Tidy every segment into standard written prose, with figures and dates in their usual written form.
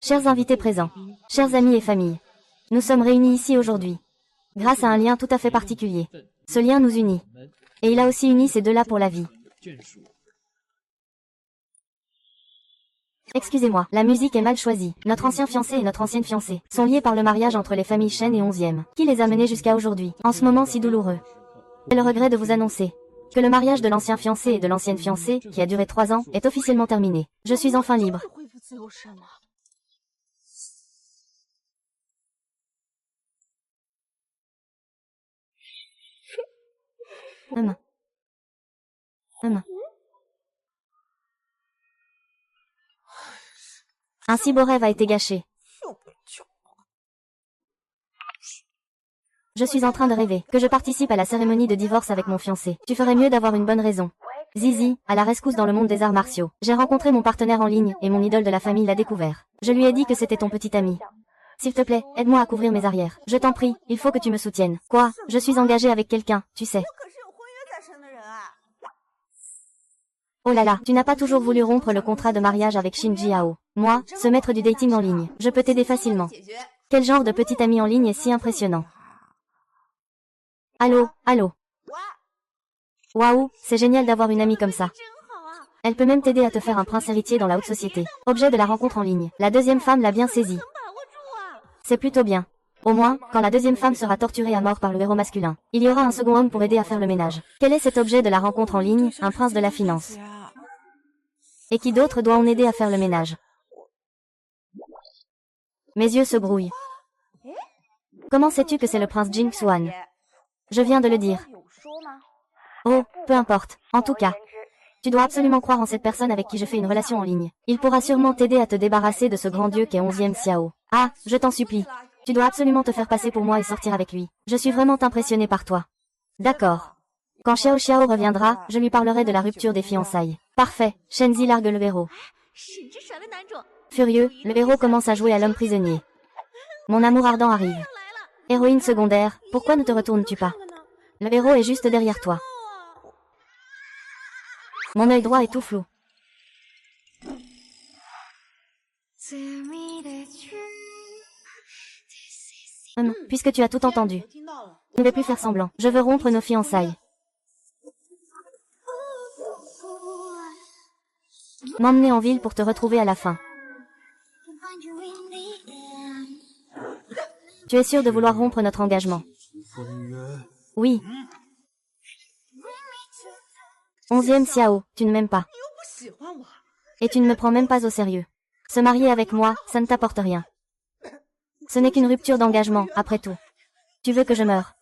Chers invités présents, chers amis et familles, nous sommes réunis ici aujourd'hui, grâce à un lien tout à fait particulier. Ce lien nous unit. Et il a aussi uni ces deux-là pour la vie. Excusez-moi, la musique est mal choisie. Notre ancien fiancé et notre ancienne fiancée sont liés par le mariage entre les familles Chen et 11e, qui les a menés jusqu'à aujourd'hui, en ce moment si douloureux. J'ai le regret de vous annoncer que le mariage de l'ancien fiancé et de l'ancienne fiancée, qui a duré 3 ans, est officiellement terminé. Je suis enfin libre. Hum. Un si beau rêve a été gâché. Je suis en train de rêver que je participe à la cérémonie de divorce avec mon fiancé. Tu ferais mieux d'avoir une bonne raison. Zizi, à la rescousse dans le monde des arts martiaux. J'ai rencontré mon partenaire en ligne et mon idole de la famille l'a découvert. Je lui ai dit que c'était ton petit ami. S'il te plaît, aide-moi à couvrir mes arrières. Je t'en prie, il faut que tu me soutiennes. Quoi? Je suis engagée avec quelqu'un, tu sais. Oh là là, tu n'as pas toujours voulu rompre le contrat de mariage avec Shin Jiao. Moi, ce maître du dating en ligne, je peux t'aider facilement. Quel genre de petit ami en ligne est si impressionnant? Allô, allô. Waouh, c'est génial d'avoir une amie comme ça. Elle peut même t'aider à te faire un prince héritier dans la haute société. Objet de la rencontre en ligne. La deuxième femme l'a bien saisi. C'est plutôt bien. Au moins, quand la deuxième femme sera torturée à mort par le héros masculin, il y aura un second homme pour aider à faire le ménage. Quel est cet objet de la rencontre en ligne? Un prince de la finance. Et qui d'autre doit en aider à faire le ménage? Mes yeux se brouillent. Comment sais-tu que c'est le prince Jin Xuan? Je viens de le dire. Oh, peu importe. En tout cas, tu dois absolument croire en cette personne avec qui je fais une relation en ligne. Il pourra sûrement t'aider à te débarrasser de ce grand dieu qu'est 11e Xiao. Ah, je t'en supplie. Tu dois absolument te faire passer pour moi et sortir avec lui. Je suis vraiment impressionnée par toi. D'accord. Quand Xiao Xiao reviendra, je lui parlerai de la rupture des fiançailles. Parfait, Shenzi largue le héros. Furieux, le héros commence à jouer à l'homme prisonnier. Mon amour ardent arrive. Héroïne secondaire, pourquoi ne te retournes-tu pas? Le héros est juste derrière toi. Mon œil droit est tout flou. Puisque tu as tout entendu. Je ne vais plus faire semblant. Je veux rompre nos fiançailles. M'emmener en ville pour te retrouver à la fin. Tu es sûr de vouloir rompre notre engagement? Oui. 11e Xiao, tu ne m'aimes pas. Et tu ne me prends même pas au sérieux. Se marier avec moi, ça ne t'apporte rien. Ce n'est qu'une rupture d'engagement, après tout. Tu veux que je meure?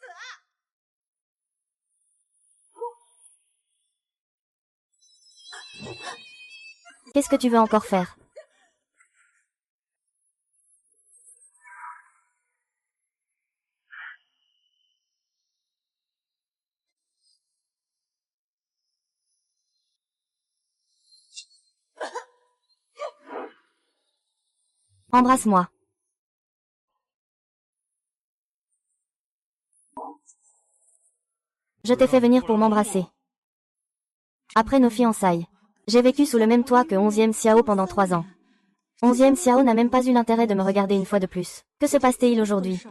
Qu'est-ce que tu veux encore faire? Embrasse-moi. Je t'ai fait venir pour m'embrasser. Après nos fiançailles. J'ai vécu sous le même toit que 11e Xiao pendant 3 ans. 11e Xiao n'a même pas eu l'intérêt de me regarder une fois de plus. Que se passe-t-il aujourd'hui?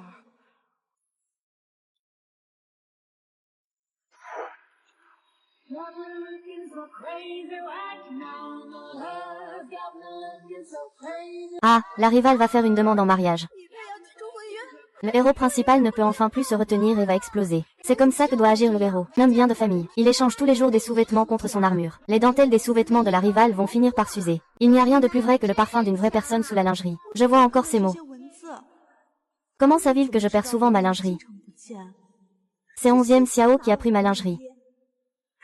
Ah, la rivale va faire une demande en mariage. Le héros principal ne peut enfin plus se retenir et va exploser. C'est comme ça que doit agir le héros. Homme bien de famille. Il échange tous les jours des sous-vêtements contre son armure. Les dentelles des sous-vêtements de la rivale vont finir par s'user. Il n'y a rien de plus vrai que le parfum d'une vraie personne sous la lingerie. Je vois encore ces mots. Comment savent-ils que je perds souvent ma lingerie? C'est 11e Xiao qui a pris ma lingerie.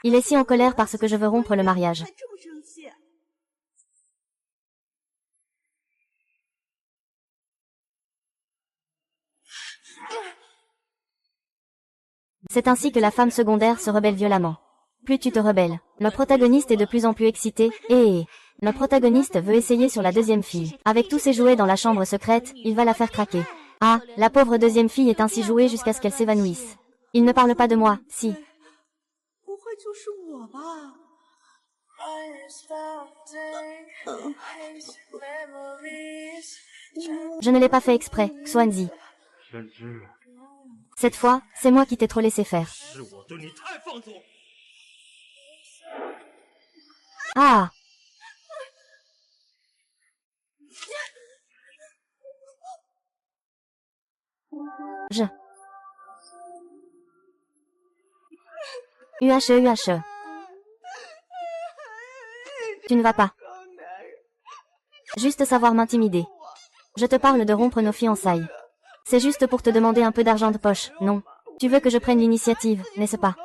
Il est si en colère parce que je veux rompre le mariage. C'est ainsi que la femme secondaire se rebelle violemment. Plus tu te rebelles, le protagoniste est de plus en plus excité, et le protagoniste veut essayer sur la deuxième fille. Avec tous ses jouets dans la chambre secrète, il va la faire craquer. Ah, la pauvre deuxième fille est ainsi jouée jusqu'à ce qu'elle s'évanouisse. Il ne parle pas de moi, si. Je ne l'ai pas fait exprès, Xuanzi. Cette fois, c'est moi qui t'ai trop laissé faire. Ah! UHE. Tu ne vas pas. Juste savoir m'intimider. Je te parle de rompre nos fiançailles. C'est juste pour te demander un peu d'argent de poche, non? Tu veux que je prenne l'initiative, n'est-ce pas?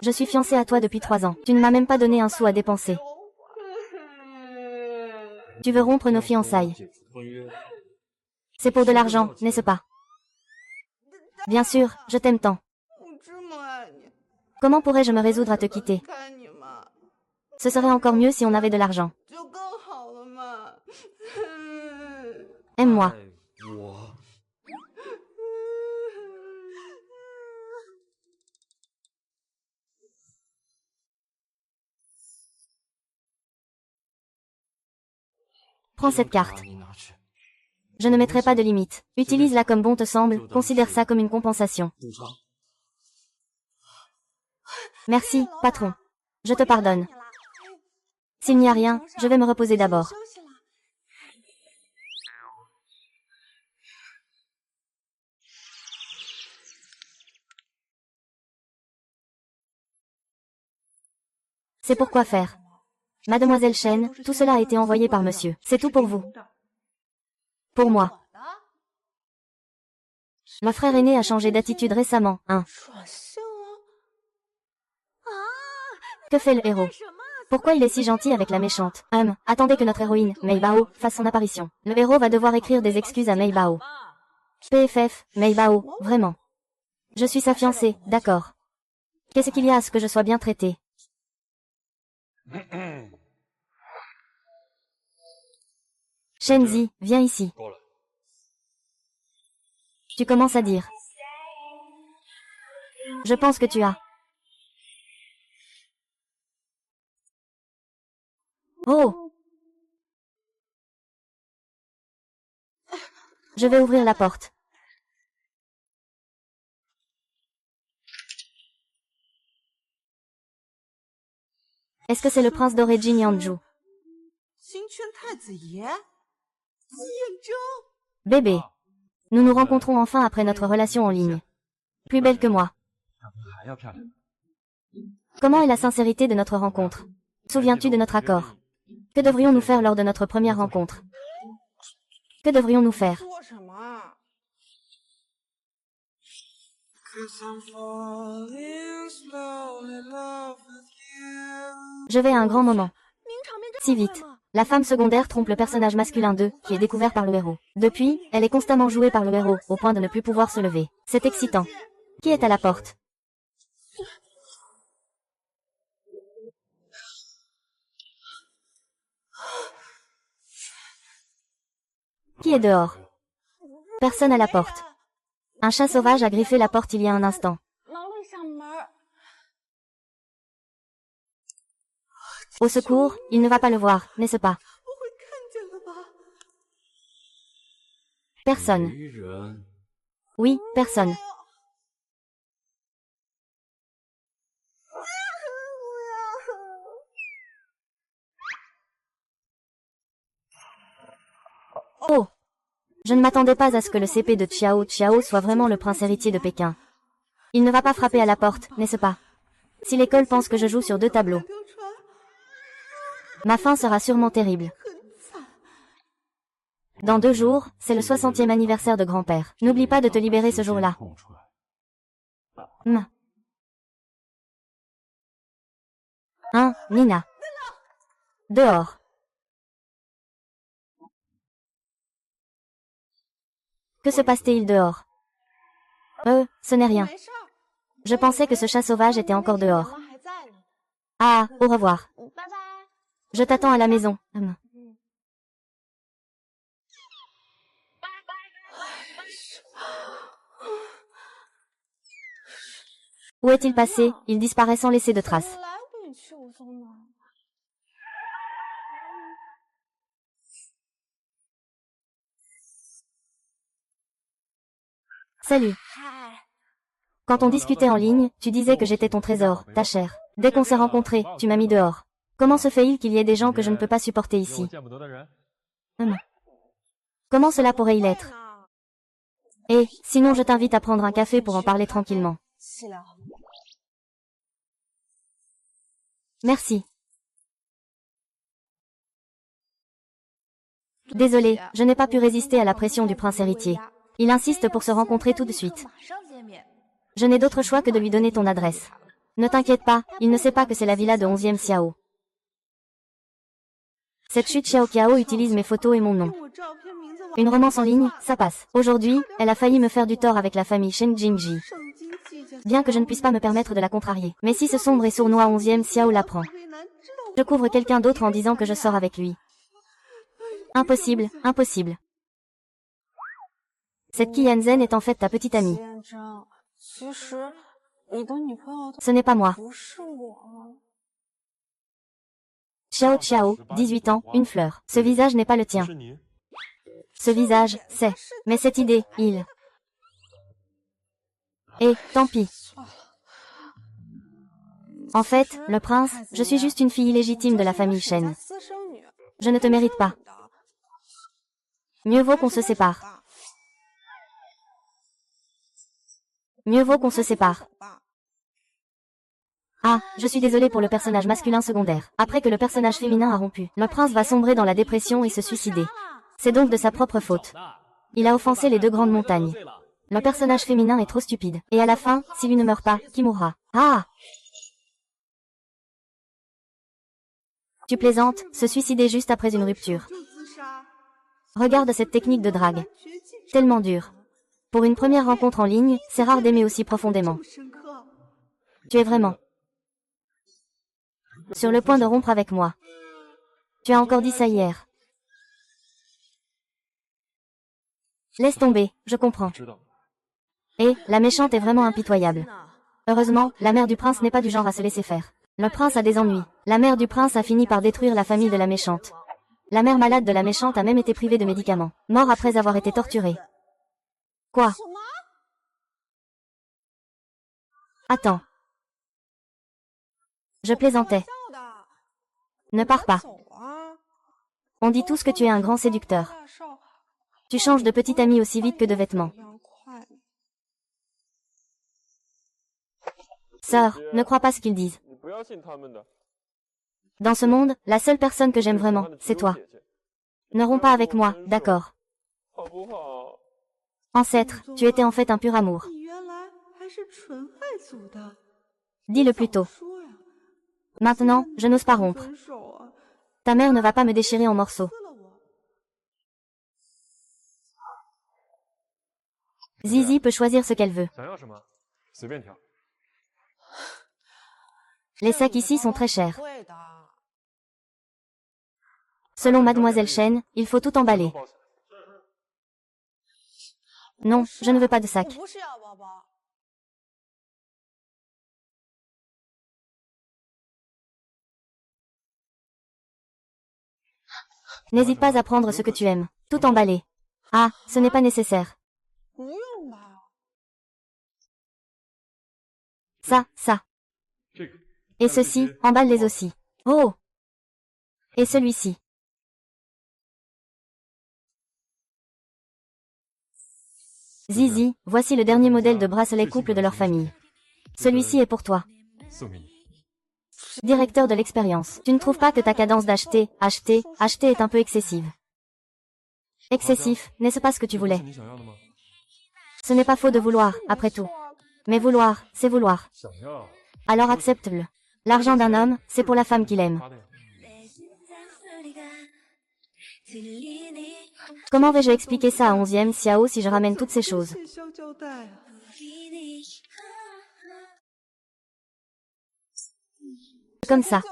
Je suis fiancée à toi depuis 3 ans. Tu ne m'as même pas donné un sou à dépenser. Tu veux rompre nos fiançailles. C'est pour de l'argent, n'est-ce pas? Bien sûr, je t'aime tant. Comment pourrais-je me résoudre à te quitter? Ce serait encore mieux si on avait de l'argent. Aime-moi. Prends cette carte. Je ne mettrai pas de limite. Utilise-la comme bon te semble, considère ça comme une compensation. Merci, patron. Je te pardonne. S'il n'y a rien, je vais me reposer d'abord. C'est pour quoi faire. Mademoiselle Chen, tout cela a été envoyé par monsieur. C'est tout pour vous. Pour moi. Ma frère aîné a changé d'attitude récemment, hein. Que fait le héros? Pourquoi il est si gentil avec la méchante? Attendez que notre héroïne, Mei Bao, fasse son apparition. Le héros va devoir écrire des excuses à Mei Bao. PFF, Mei Bao, vraiment. Je suis sa fiancée, d'accord. Qu'est-ce qu'il y a à ce que je sois bien traitée? Shenzi, viens ici. Tu commences à dire. Je pense que tu as. Oh! Je vais ouvrir la porte. Est-ce que c'est le prince doré Jin Yanju? Bébé. Nous nous rencontrons enfin après notre relation en ligne. Plus belle que moi. Comment est la sincérité de notre rencontre? Souviens-tu de notre accord? Que devrions-nous faire lors de notre première rencontre? Que devrions-nous faire? Je vais à un grand moment. Si vite. La femme secondaire trompe le personnage masculin 2, qui est découvert par le héros. Depuis, elle est constamment jouée par le héros, au point de ne plus pouvoir se lever. C'est excitant. Qui est à la porte? Qui est dehors? Personne à la porte. Un chat sauvage a griffé la porte il y a un instant. Au secours, il ne va pas le voir, n'est-ce pas? Personne. Oui, personne. Oh! Je ne m'attendais pas à ce que le CP de Xiao Xiao soit vraiment le prince héritier de Pékin. Il ne va pas frapper à la porte, n'est-ce pas? Si l'école pense que je joue sur 2 tableaux. Ma fin sera sûrement terrible. Dans 2 jours, c'est le 60e anniversaire de grand-père. N'oublie pas de te libérer ce jour-là. Nina. Dehors. Que se passe-t-il dehors? Ce n'est rien. Je pensais que ce chat sauvage était encore dehors. Ah, au revoir. Je t'attends à la maison. Où est-il passé? Il disparaît sans laisser de traces. Salut. Quand on discutait en ligne, tu disais que j'étais ton trésor, ta chair. Dès qu'on s'est rencontrés, tu m'as mis dehors. Comment se fait-il qu'il y ait des gens que je ne peux pas supporter ici? Comment cela pourrait-il être? Et, sinon je t'invite à prendre un café pour en parler tranquillement. Merci. Désolé, je n'ai pas pu résister à la pression du prince héritier. Il insiste pour se rencontrer tout de suite. Je n'ai d'autre choix que de lui donner ton adresse. Ne t'inquiète pas, il ne sait pas que c'est la villa de 11e Xiao. Cette chute Xiao Qiao utilise mes photos et mon nom. Une romance en ligne, ça passe. Aujourd'hui, elle a failli me faire du tort avec la famille Shen Jingji. Bien que je ne puisse pas me permettre de la contrarier. Mais si ce sombre et sournois 11e Xiao l'apprend, je couvre quelqu'un d'autre en disant que je sors avec lui. Impossible, impossible. Cette Qianzhen est en fait ta petite amie. Ce n'est pas moi. Xiao Qiao, 18 ans, une fleur. Ce visage n'est pas le tien. Ce visage, c'est. Mais cette idée, il. Et, tant pis. En fait, le prince, je suis juste une fille illégitime de la famille Shen. Je ne te mérite pas. Mieux vaut qu'on se sépare. Mieux vaut qu'on se sépare. Ah, je suis désolée pour le personnage masculin secondaire. Après que le personnage féminin a rompu, le prince va sombrer dans la dépression et se suicider. C'est donc de sa propre faute. Il a offensé les deux grandes montagnes. Le personnage féminin est trop stupide. Et à la fin, si lui ne meurt pas, qui mourra? Ah! Tu plaisantes, se suicider juste après une rupture. Regarde cette technique de drague. Tellement dure. Pour une première rencontre en ligne, c'est rare d'aimer aussi profondément. Tu es vraiment sur le point de rompre avec moi. Tu as encore dit ça hier. Laisse tomber, je comprends. Et, la méchante est vraiment impitoyable. Heureusement, la mère du prince n'est pas du genre à se laisser faire. Le prince a des ennuis. La mère du prince a fini par détruire la famille de la méchante. La mère malade de la méchante a même été privée de médicaments. Mort après avoir été torturée. Quoi? Attends. Je plaisantais. Ne pars pas. On dit tous que tu es un grand séducteur. Tu changes de petit ami aussi vite que de vêtements. Sœur, ne crois pas ce qu'ils disent. Dans ce monde, la seule personne que j'aime vraiment, c'est toi. Ne romps pas avec moi, d'accord? Ancêtre, tu étais en fait un pur amour. Dis-le plus tôt. Maintenant, je n'ose pas rompre. Ta mère ne va pas me déchirer en morceaux. Zizi peut choisir ce qu'elle veut. Les sacs ici sont très chers. Selon Mademoiselle Shen, il faut tout emballer. Non, je ne veux pas de sac. N'hésite pas à prendre ce que tu aimes. Tout emballer. Ah, ce n'est pas nécessaire. Ça. Et ceci, emballe-les aussi. Oh! Et celui-ci. Zizi, voici le dernier modèle de bracelet couple de leur famille. Celui-ci est pour toi. Directeur de l'expérience. Tu ne trouves pas que ta cadence d'acheter est un peu excessive? Excessif, n'est-ce pas ce que tu voulais? Ce n'est pas faux de vouloir, après tout. Mais vouloir, c'est vouloir. Alors accepte-le. L'argent d'un homme, c'est pour la femme qu'il aime. Comment vais-je expliquer ça à 11e Xiao si je ramène toutes ces choses? Comme ça.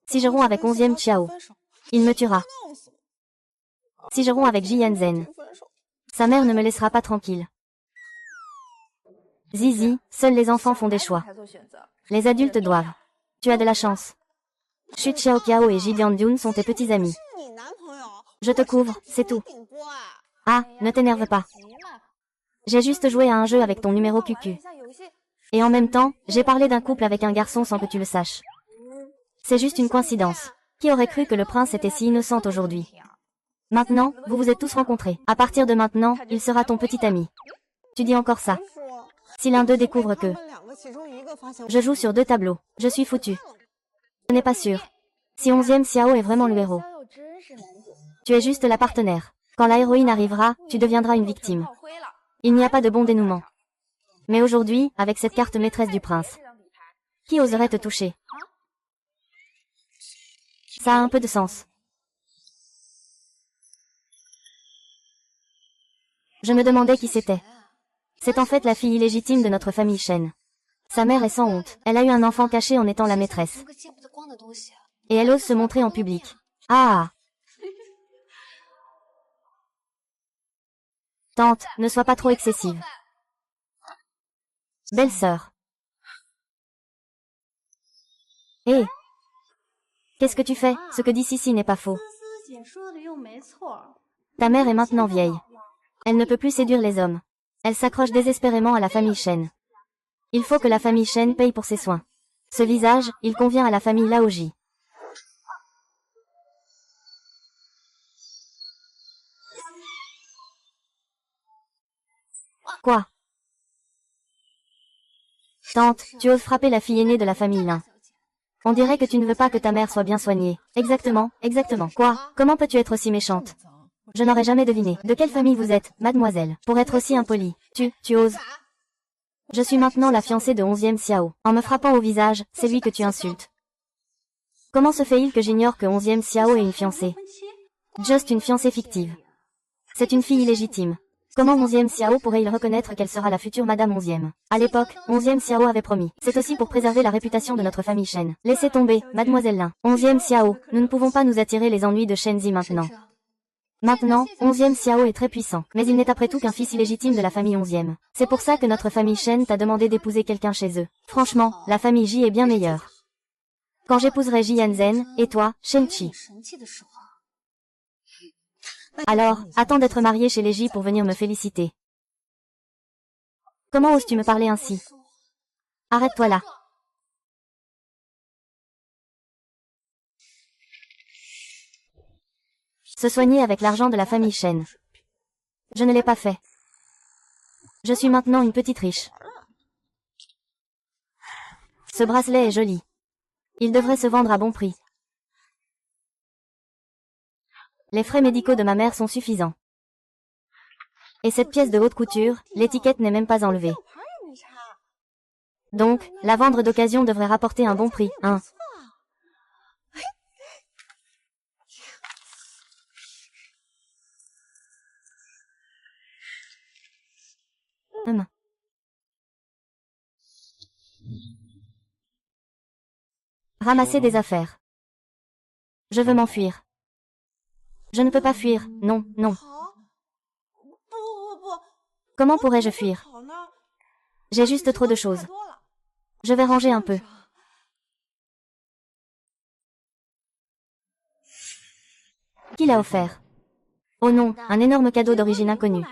Si je romps avec 11e Xiao, il me tuera. Si je romps avec Jianzhen, sa mère ne me laissera pas tranquille. Zizi, seuls les enfants font des choix. Les adultes doivent. Tu as de la chance. Xu Xiaoqiao et Ji Liandyun sont tes petits amis. Je te couvre, c'est tout. Ah, ne t'énerve pas. J'ai juste joué à un jeu avec ton numéro QQ. Et en même temps, j'ai parlé d'un couple avec un garçon sans que tu le saches. C'est juste une coïncidence. Qui aurait cru que le prince était si innocent aujourd'hui? Maintenant, vous vous êtes tous rencontrés. À partir de maintenant, il sera ton petit ami. Tu dis encore ça. Si l'un d'eux découvre que je joue sur 2 tableaux, je suis foutu. Je n'ai pas sûr. Si 11e Xiao est vraiment le héros. Tu es juste la partenaire. Quand la héroïne arrivera, tu deviendras une victime. Il n'y a pas de bon dénouement. Mais aujourd'hui, avec cette carte maîtresse du prince, qui oserait te toucher? Ça a un peu de sens. Je me demandais qui c'était. C'est en fait la fille illégitime de notre famille Shen. Sa mère est sans honte. Elle a eu un enfant caché en étant la maîtresse. Et elle ose se montrer en public. Ah! Tante, ne sois pas trop excessive. Belle-sœur. Hé! Qu'est-ce que tu fais? Ce que dit Sissi n'est pas faux. Ta mère est maintenant vieille. Elle ne peut plus séduire les hommes. Elle s'accroche désespérément à la famille Shen. Il faut que la famille Shen paye pour ses soins. Ce visage, il convient à la famille Laoji. Quoi? Tante, tu oses frapper la fille aînée de la famille Lin. On dirait que tu ne veux pas que ta mère soit bien soignée. Exactement, exactement. Quoi? Comment peux-tu être aussi méchante? Je n'aurais jamais deviné. De quelle famille vous êtes, mademoiselle, pour être aussi impolie? Tu oses. Je suis maintenant la fiancée de 11e Xiao. En me frappant au visage, c'est lui que tu insultes. Comment se fait-il que j'ignore que 11e Xiao est une fiancée? Juste une fiancée fictive. C'est une fille illégitime. Comment 11e Xiao pourrait-il reconnaître qu'elle sera la future Madame 11e? À l'époque, 11e Xiao avait promis. C'est aussi pour préserver la réputation de notre famille Shen. Laissez tomber, mademoiselle Lin. 11e Xiao, nous ne pouvons pas nous attirer les ennuis de Shenzi maintenant. Maintenant, 11e Xiao est très puissant, mais il n'est après tout qu'un fils illégitime de la famille 11e. C'est pour ça que notre famille Shen t'a demandé d'épouser quelqu'un chez eux. Franchement, la famille Ji est bien meilleure. Quand j'épouserai Ji Yanzhen, et toi, Shen Qi. Alors, attends d'être marié chez les Ji pour venir me féliciter. Comment oses-tu me parler ainsi? Arrête-toi là. Se soigner avec l'argent de la famille Shen. Je ne l'ai pas fait. Je suis maintenant une petite riche. Ce bracelet est joli. Il devrait se vendre à bon prix. Les frais médicaux de ma mère sont suffisants. Et cette pièce de haute couture, l'étiquette n'est même pas enlevée. Donc, la vendre d'occasion devrait rapporter un bon prix, hein. Ramasser des affaires. Je veux m'enfuir. Je ne peux pas fuir, non, non. Comment pourrais-je fuir? J'ai juste trop de choses. Je vais ranger un peu. Qui l'a offert? Oh non, un énorme cadeau d'origine inconnue.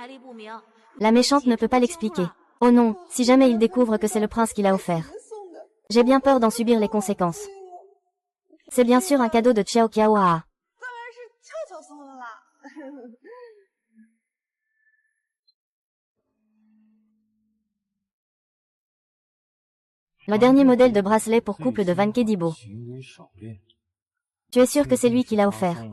La méchante ne peut pas l'expliquer. Oh non, si jamais il découvre que c'est le prince qui l'a offert. J'ai bien peur d'en subir les conséquences. C'est bien sûr un cadeau de Xiao Qiaoa. Le dernier modèle de bracelet pour couple de Van Kedibo. Tu es sûr que c'est lui qui l'a offert?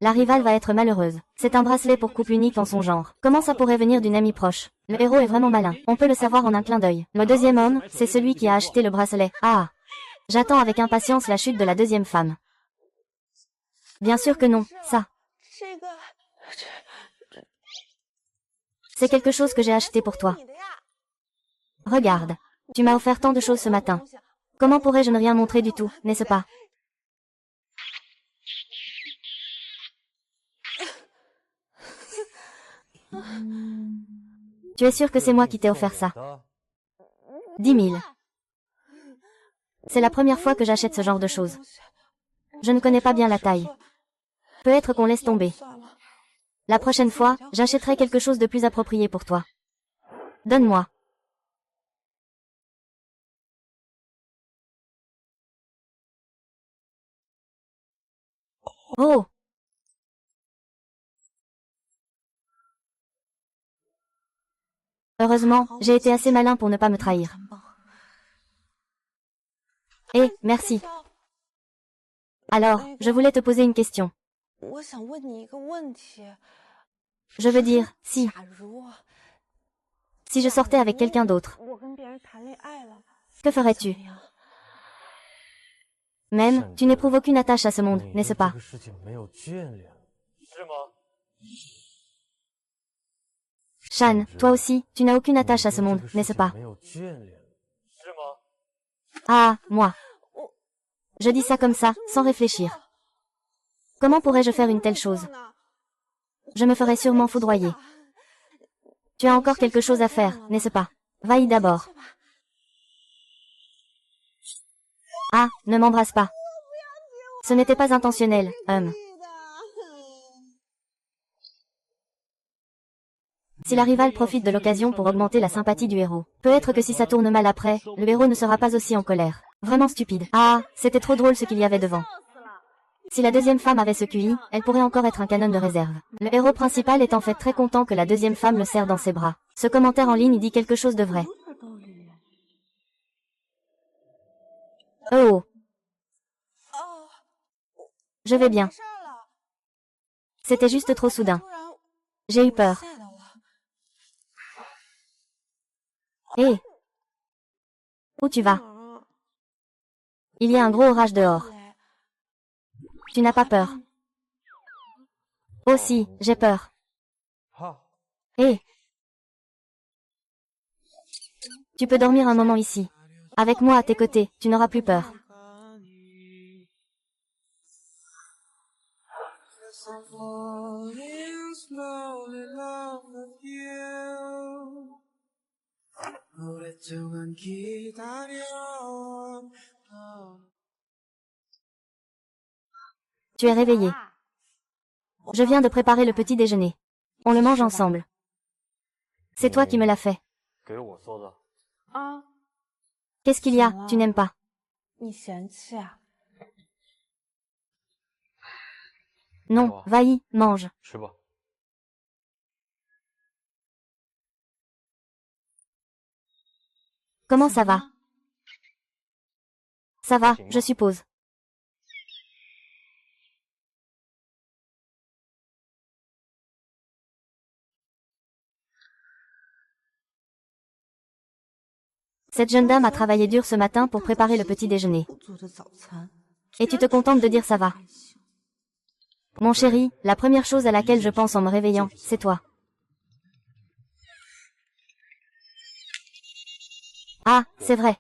La rivale va être malheureuse. C'est un bracelet pour couple unique en son genre. Comment ça pourrait venir d'une amie proche? Le héros est vraiment malin. On peut le savoir en un clin d'œil. Le deuxième homme, c'est celui qui a acheté le bracelet. Ah! J'attends avec impatience la chute de la deuxième femme. Bien sûr que non, ça. C'est quelque chose que j'ai acheté pour toi. Regarde. Tu m'as offert tant de choses ce matin. Comment pourrais-je ne rien montrer du tout, n'est-ce pas? Tu es sûr que c'est moi qui t'ai offert ça? 10 000. C'est la première fois que j'achète ce genre de choses. Je ne connais pas bien la taille. Peut-être qu'on laisse tomber. La prochaine fois, j'achèterai quelque chose de plus approprié pour toi. Donne-moi. Oh! Heureusement, j'ai été assez malin pour ne pas me trahir. Eh, merci. Alors, je voulais te poser une question. Je veux dire, si je sortais avec quelqu'un d'autre, que ferais-tu? Même, tu n'éprouves aucune attache à ce monde, n'est-ce pas? Shan, toi aussi, tu n'as aucune attache à ce monde, n'est-ce pas? Ah, moi. Je dis ça comme ça, sans réfléchir. Comment pourrais-je faire une telle chose? Je me ferais sûrement foudroyer. Tu as encore quelque chose à faire, n'est-ce pas? Va-y d'abord. Ah, ne m'embrasse pas. Ce n'était pas intentionnel, Si la rivale profite de l'occasion pour augmenter la sympathie du héros, peut-être que si ça tourne mal après, le héros ne sera pas aussi en colère. Vraiment stupide. Ah, c'était trop drôle ce qu'il y avait devant. Si la deuxième femme avait ce QI, elle pourrait encore être un canon de réserve. Le héros principal est en fait très content que la deuxième femme le serre dans ses bras. Ce commentaire en ligne dit quelque chose de vrai. Oh. Je vais bien. C'était juste trop soudain. J'ai eu peur. Hé! Où tu vas? Il y a un gros orage dehors. Tu n'as pas peur? Oh si, j'ai peur. Hé! Tu peux dormir un moment ici. Avec moi à tes côtés, tu n'auras plus peur. Tu es réveillé. Je viens de préparer le petit déjeuner. On le mange ensemble. C'est toi qui me l'as fait. Qu'est-ce qu'il y a? Tu n'aimes pas? Non, vas-y, mange. Comment ça va? Ça va, je suppose. Cette jeune dame a travaillé dur ce matin pour préparer le petit déjeuner. Et tu te contentes de dire ça va. Mon chéri, la première chose à laquelle je pense en me réveillant, c'est toi. Ah, c'est vrai.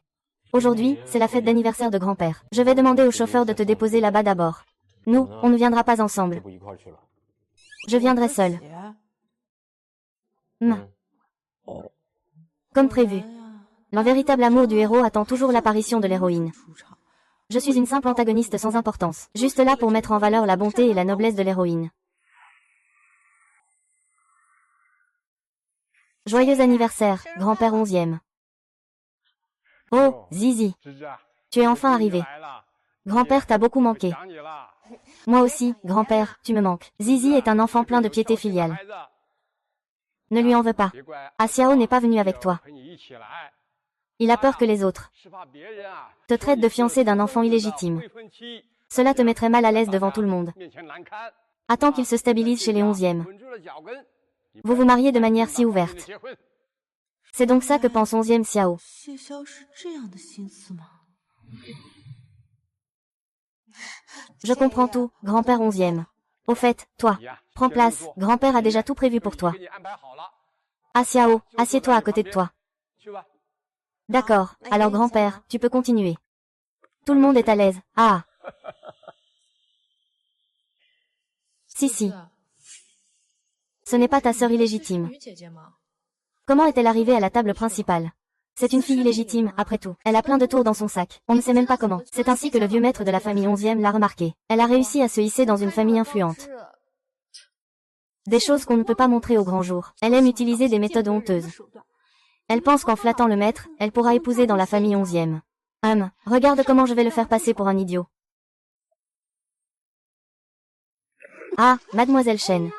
Aujourd'hui, c'est la fête d'anniversaire de grand-père. Je vais demander au chauffeur de te déposer là-bas d'abord. Nous, on ne viendra pas ensemble. Je viendrai seul. Comme prévu. Le véritable amour du héros attend toujours l'apparition de l'héroïne. Je suis une simple antagoniste sans importance, juste là pour mettre en valeur la bonté et la noblesse de l'héroïne. Joyeux anniversaire, grand-père 11e. Oh, Zizi. Tu es enfin arrivé. Grand-père t'a beaucoup manqué. Moi aussi, grand-père, tu me manques. Zizi est un enfant plein de piété filiale. Ne lui en veux pas. Xiao n'est pas venu avec toi. Il a peur que les autres te traitent de fiancé d'un enfant illégitime. Cela te mettrait mal à l'aise devant tout le monde. Attends qu'il se stabilise chez les 11e. Vous vous mariez de manière si ouverte. C'est donc ça que pense 11e Xiao. Je comprends tout, grand-père 11e. Au fait, toi, prends place, grand-père a déjà tout prévu pour toi. Ah Xiao, assieds-toi à côté de toi. D'accord, alors grand-père, tu peux continuer. Tout le monde est à l'aise. Ah. Si. Ce n'est pas ta sœur illégitime. Comment est-elle arrivée à la table principale? C'est une fille illégitime, après tout. Elle a plein de tours dans son sac. On ne sait même pas comment. C'est ainsi que le vieux maître de la famille 11e l'a remarqué. Elle a réussi à se hisser dans une famille influente. Des choses qu'on ne peut pas montrer au grand jour. Elle aime utiliser des méthodes honteuses. Elle pense qu'en flattant le maître, elle pourra épouser dans la famille 11e. Regarde comment je vais le faire passer pour un idiot. Ah, mademoiselle Chen.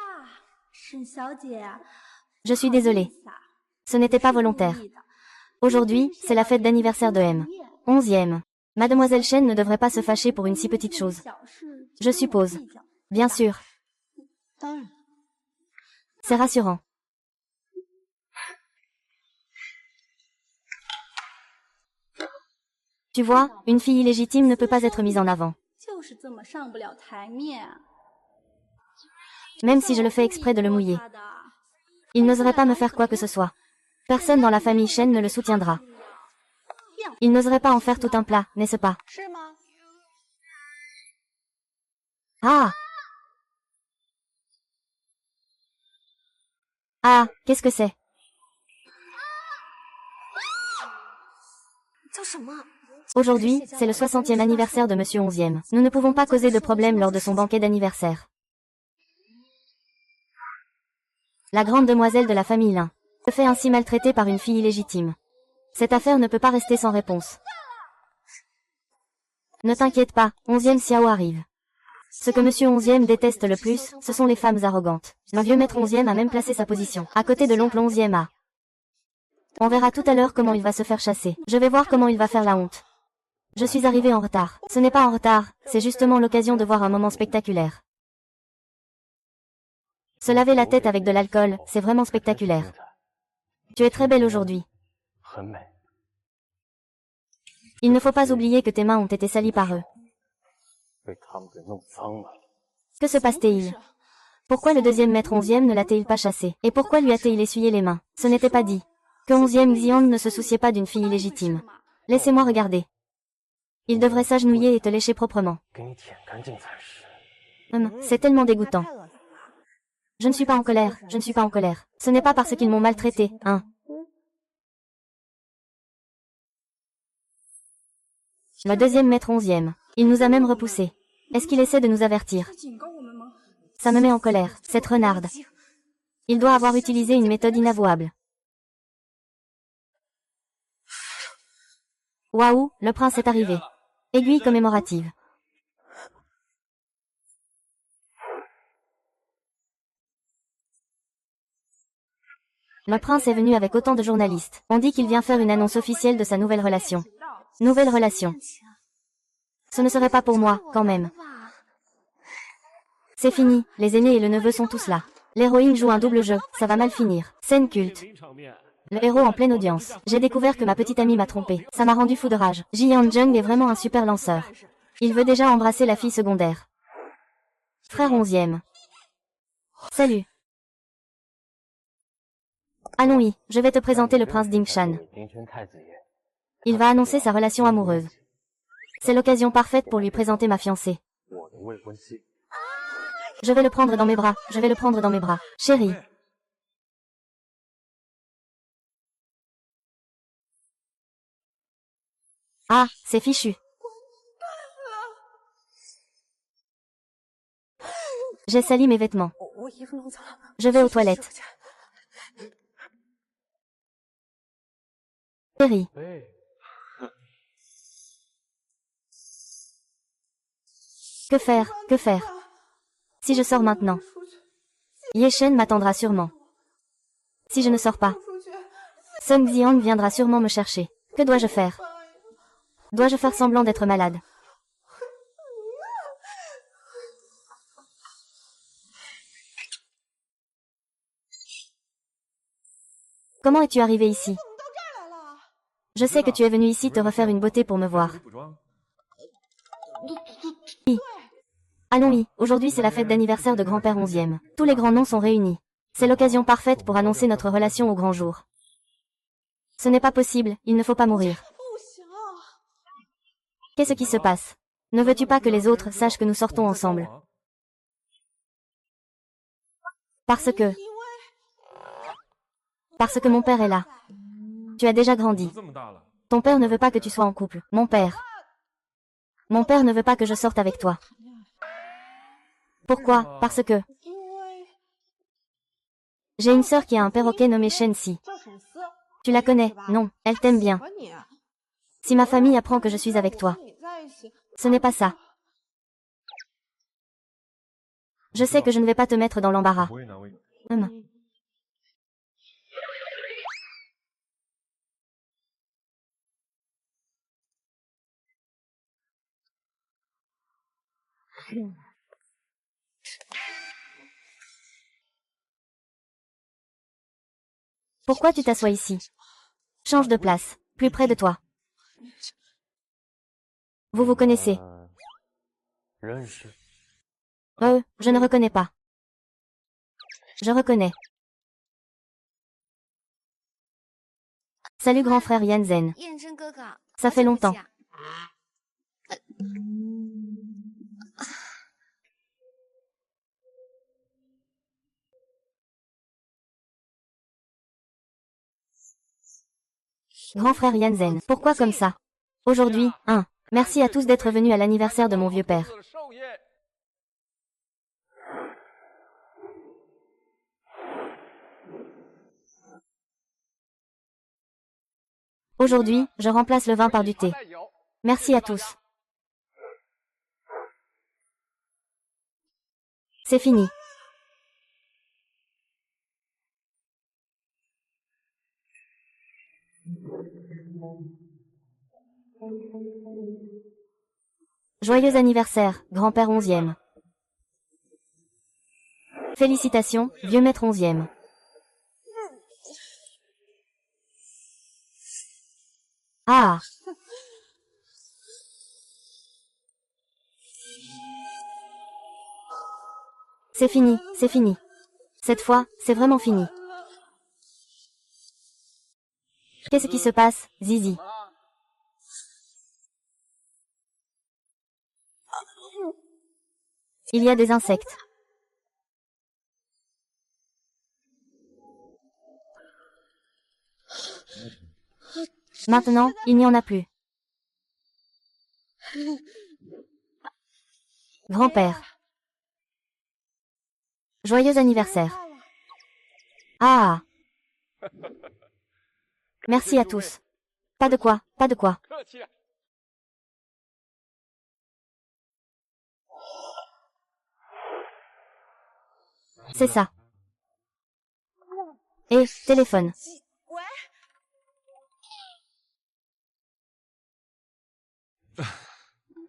Je suis désolée. Ce n'était pas volontaire. Aujourd'hui, c'est la fête d'anniversaire de M. 11e. Mademoiselle Chen ne devrait pas se fâcher pour une si petite chose. Je suppose. Bien sûr. C'est rassurant. Tu vois, une fille illégitime ne peut pas être mise en avant. Même si je le fais exprès de le mouiller. Il n'oserait pas me faire quoi que ce soit. Personne dans la famille Chen ne le soutiendra. Il n'oserait pas en faire tout un plat, n'est-ce pas? Ah! Ah, qu'est-ce que c'est? Aujourd'hui, c'est le 60e anniversaire de Monsieur 11e. Nous ne pouvons pas causer de problème lors de son banquet d'anniversaire. La grande demoiselle de la famille Lin se fait ainsi maltraiter par une fille illégitime. Cette affaire ne peut pas rester sans réponse. Ne t'inquiète pas, 11e Xiao arrive. Ce que Monsieur 11e déteste le plus, ce sont les femmes arrogantes. Le vieux maître 11e a même placé sa position, à côté de l'oncle 11e A. On verra tout à l'heure comment il va se faire chasser. Je vais voir comment il va faire la honte. Je suis arrivé en retard. Ce n'est pas en retard, c'est justement l'occasion de voir un moment spectaculaire. Se laver la tête avec de l'alcool, c'est vraiment spectaculaire. Tu es très belle aujourd'hui. Il ne faut pas oublier que tes mains ont été salies par eux. Que se passe-t-il? Pourquoi le deuxième maître 11e ne l'a-t-il pas chassé? Et pourquoi lui a-t-il essuyé les mains? Ce n'était pas dit. Que 11e Xian ne se souciait pas d'une fille illégitime. Laissez-moi regarder. Il devrait s'agenouiller et te lécher proprement. C'est tellement dégoûtant. Je ne suis pas en colère, je ne suis pas en colère. Ce n'est pas parce qu'ils m'ont maltraité, hein. Le deuxième maître 11e. Il nous a même repoussés. Est-ce qu'il essaie de nous avertir? Ça me met en colère, cette renarde. Il doit avoir utilisé une méthode inavouable. Waouh, le prince est arrivé. Aiguille commémorative. Le prince est venu avec autant de journalistes. On dit qu'il vient faire une annonce officielle de sa nouvelle relation. Nouvelle relation. Ce ne serait pas pour moi, quand même. C'est fini, les aînés et le neveu sont tous là. L'héroïne joue un double jeu, ça va mal finir. Scène culte. Le héros en pleine audience. J'ai découvert que ma petite amie m'a trompé. Ça m'a rendu fou de rage. Jian Jung est vraiment un super lanceur. Il veut déjà embrasser la fille secondaire. Frère 11e. Salut. Allons-y, je vais te présenter le prince Dingshan. Il va annoncer sa relation amoureuse. C'est l'occasion parfaite pour lui présenter ma fiancée. Je vais le prendre dans mes bras, je vais le prendre dans mes bras. Chérie. Ah, c'est fichu. J'ai sali mes vêtements. Je vais aux toilettes. Chérie. Que faire, que faire? Si je sors maintenant, Ye Shen m'attendra sûrement. Si je ne sors pas, Sung Xiang viendra sûrement me chercher. Que dois-je faire? Dois-je faire semblant d'être malade? Comment es-tu arrivé ici? Je sais que tu es venu ici te refaire une beauté pour me voir. Allons-y, aujourd'hui c'est la fête d'anniversaire de grand-père 11e. Tous les grands noms sont réunis. C'est l'occasion parfaite pour annoncer notre relation au grand jour. Ce n'est pas possible, il ne faut pas mourir. Qu'est-ce qui se passe? Ne veux-tu pas que les autres sachent que nous sortons ensemble? Parce que mon père est là. Tu as déjà grandi. Ton père ne veut pas que tu sois en couple. Mon père ne veut pas que je sorte avec toi. Pourquoi? Parce que J'ai une sœur qui a un perroquet nommé Shensi. Tu la connais, non, elle t'aime bien. Si ma famille apprend que je suis avec toi, ce n'est pas ça. Je sais que je ne vais pas te mettre dans l'embarras. Pourquoi tu t'assois ici? Change de place, plus près de toi. Vous vous connaissez? Je ne reconnais pas. Je reconnais. Salut grand frère Yanzen. Ça fait longtemps. Grand frère Yanzen, pourquoi comme ça? Aujourd'hui, merci à tous d'être venus à l'anniversaire de mon vieux père. Aujourd'hui, je remplace le vin par du thé. Merci à tous. C'est fini. Joyeux anniversaire, grand-père 11e. Félicitations, vieux maître 11e. Ah! C'est fini, c'est fini. Cette fois, c'est vraiment fini. Qu'est-ce qui se passe, Zizi? Il y a des insectes. Maintenant, il n'y en a plus. Grand-père. Joyeux anniversaire. Ah! Merci à tous. Pas de quoi, pas de quoi. C'est ça. Et, téléphone.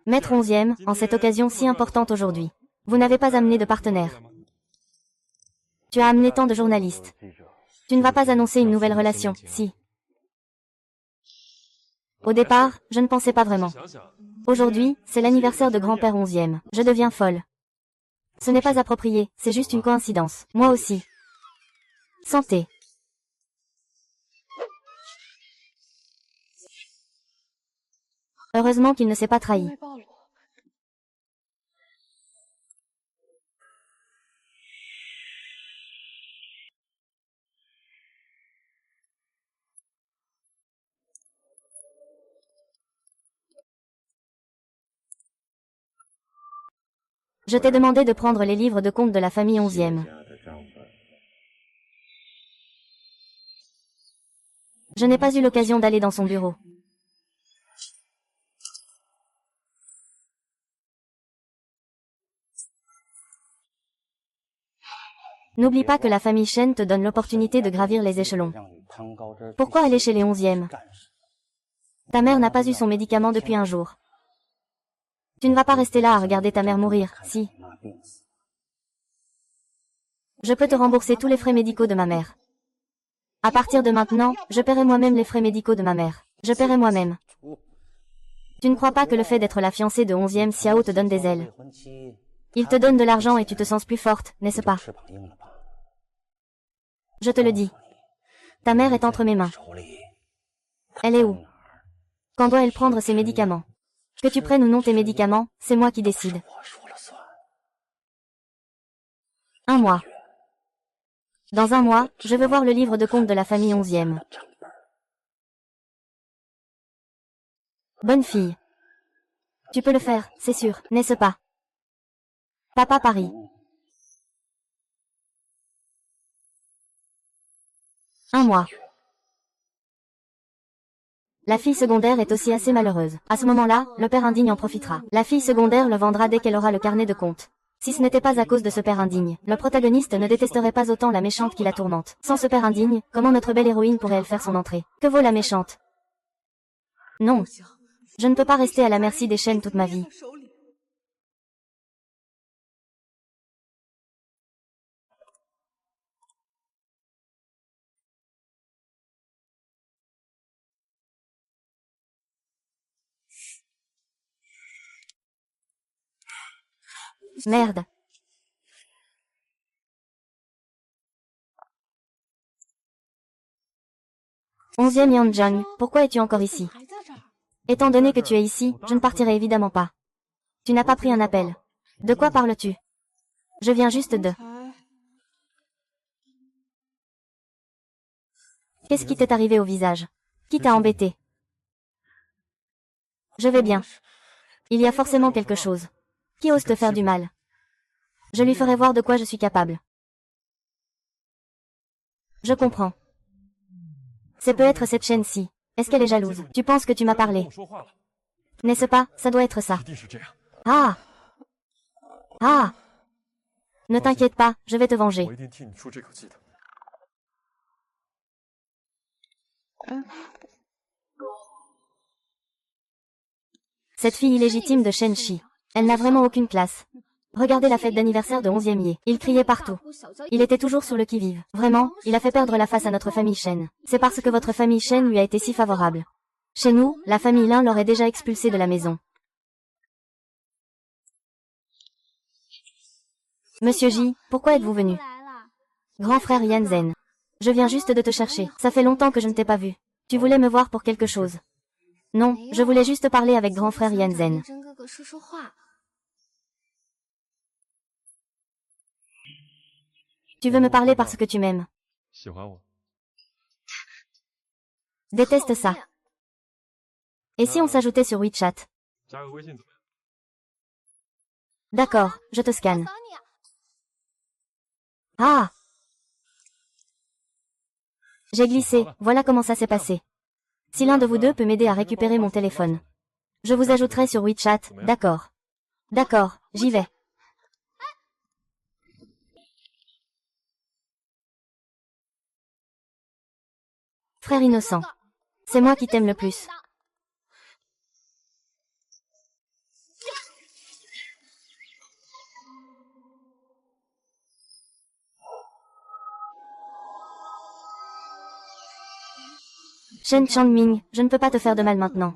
Maître 11e, en cette occasion si importante aujourd'hui. Vous n'avez pas amené de partenaire. Tu as amené tant de journalistes. Tu ne vas pas annoncer une nouvelle relation, si. Au départ, je ne pensais pas vraiment. Aujourd'hui, c'est l'anniversaire de grand-père 11e. Je deviens folle. Ce n'est pas approprié, c'est juste une coïncidence. Moi aussi. Santé. Heureusement qu'il ne s'est pas trahi. Je t'ai demandé de prendre les livres de compte de la famille 11e. Je n'ai pas eu l'occasion d'aller dans son bureau. N'oublie pas que la famille Shen te donne l'opportunité de gravir les échelons. Pourquoi aller chez les 11e? Ta mère n'a pas eu son médicament depuis un jour. Tu ne vas pas rester là à regarder ta mère mourir, si. Je peux te rembourser tous les frais médicaux de ma mère. À partir de maintenant, je paierai moi-même les frais médicaux de ma mère. Je paierai moi-même. Tu ne crois pas que le fait d'être la fiancée de 11e Xiao te donne des ailes? Il te donne de l'argent et tu te sens plus forte, n'est-ce pas? Je te le dis. Ta mère est entre mes mains. Elle est où? Quand doit-elle prendre ses médicaments? Que tu prennes ou non tes médicaments, c'est moi qui décide. Un mois. Dans un mois, je veux voir le livre de compte de la famille 11e. Bonne fille. Tu peux le faire, c'est sûr, n'est-ce pas? Papa Paris. 1 mois. La fille secondaire est aussi assez malheureuse. À ce moment-là, le père indigne en profitera. La fille secondaire le vendra dès qu'elle aura le carnet de compte. Si ce n'était pas à cause de ce père indigne, le protagoniste ne détesterait pas autant la méchante qui la tourmente. Sans ce père indigne, comment notre belle héroïne pourrait-elle faire son entrée? Que vaut la méchante? Non. Je ne peux pas rester à la merci des chaînes toute ma vie. Merde. 11e Yeonjang, pourquoi es-tu encore ici? Étant donné que tu es ici, je ne partirai évidemment pas. Tu n'as pas pris un appel. De quoi parles-tu? Je viens juste de... Qu'est-ce qui t'est arrivé au visage? Qui t'a embêté? Je vais bien. Il y a forcément quelque chose. Qui ose te faire du mal? Je lui ferai voir de quoi je suis capable. Je comprends. C'est peut-être cette chaîne-ci. Est-ce qu'elle est jalouse? Tu penses que tu m'as parlé? N'est-ce pas? Ça doit être ça. Ah! Ah! Ne t'inquiète pas, je vais te venger. Cette fille illégitime de Shen Shi. Elle n'a vraiment aucune classe. Regardez la fête d'anniversaire de 11e Ye. Il criait partout. Il était toujours sur le qui-vive. Vraiment, il a fait perdre la face à notre famille Shen. C'est parce que votre famille Shen lui a été si favorable. Chez nous, la famille Lin l'aurait déjà expulsé de la maison. Monsieur J, pourquoi êtes-vous venu? Grand frère Yanzen. Je viens juste de te chercher. Ça fait longtemps que je ne t'ai pas vu. Tu voulais me voir pour quelque chose? Non, je voulais juste parler avec grand frère Yanzen. Tu veux me parler parce que tu m'aimes. Déteste ça. Et si on s'ajoutait sur WeChat? D'accord, je te scanne. Ah! J'ai glissé, voilà comment ça s'est passé. Si l'un de vous deux peut m'aider à récupérer mon téléphone. Je vous ajouterai sur WeChat, d'accord. D'accord, j'y vais. Frère innocent. C'est moi qui t'aime le plus. Shen Changming, je ne peux pas te faire de mal maintenant.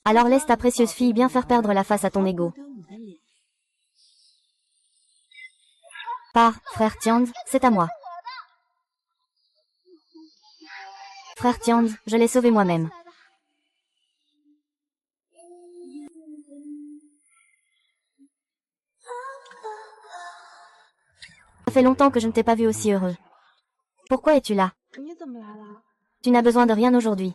Alors laisse ta précieuse fille bien faire perdre la face à ton ego. Frère Tianz, c'est à moi. Frère Tianz, je l'ai sauvé moi-même. Ça fait longtemps que je ne t'ai pas vu aussi heureux. Pourquoi es-tu là? Tu n'as besoin de rien aujourd'hui.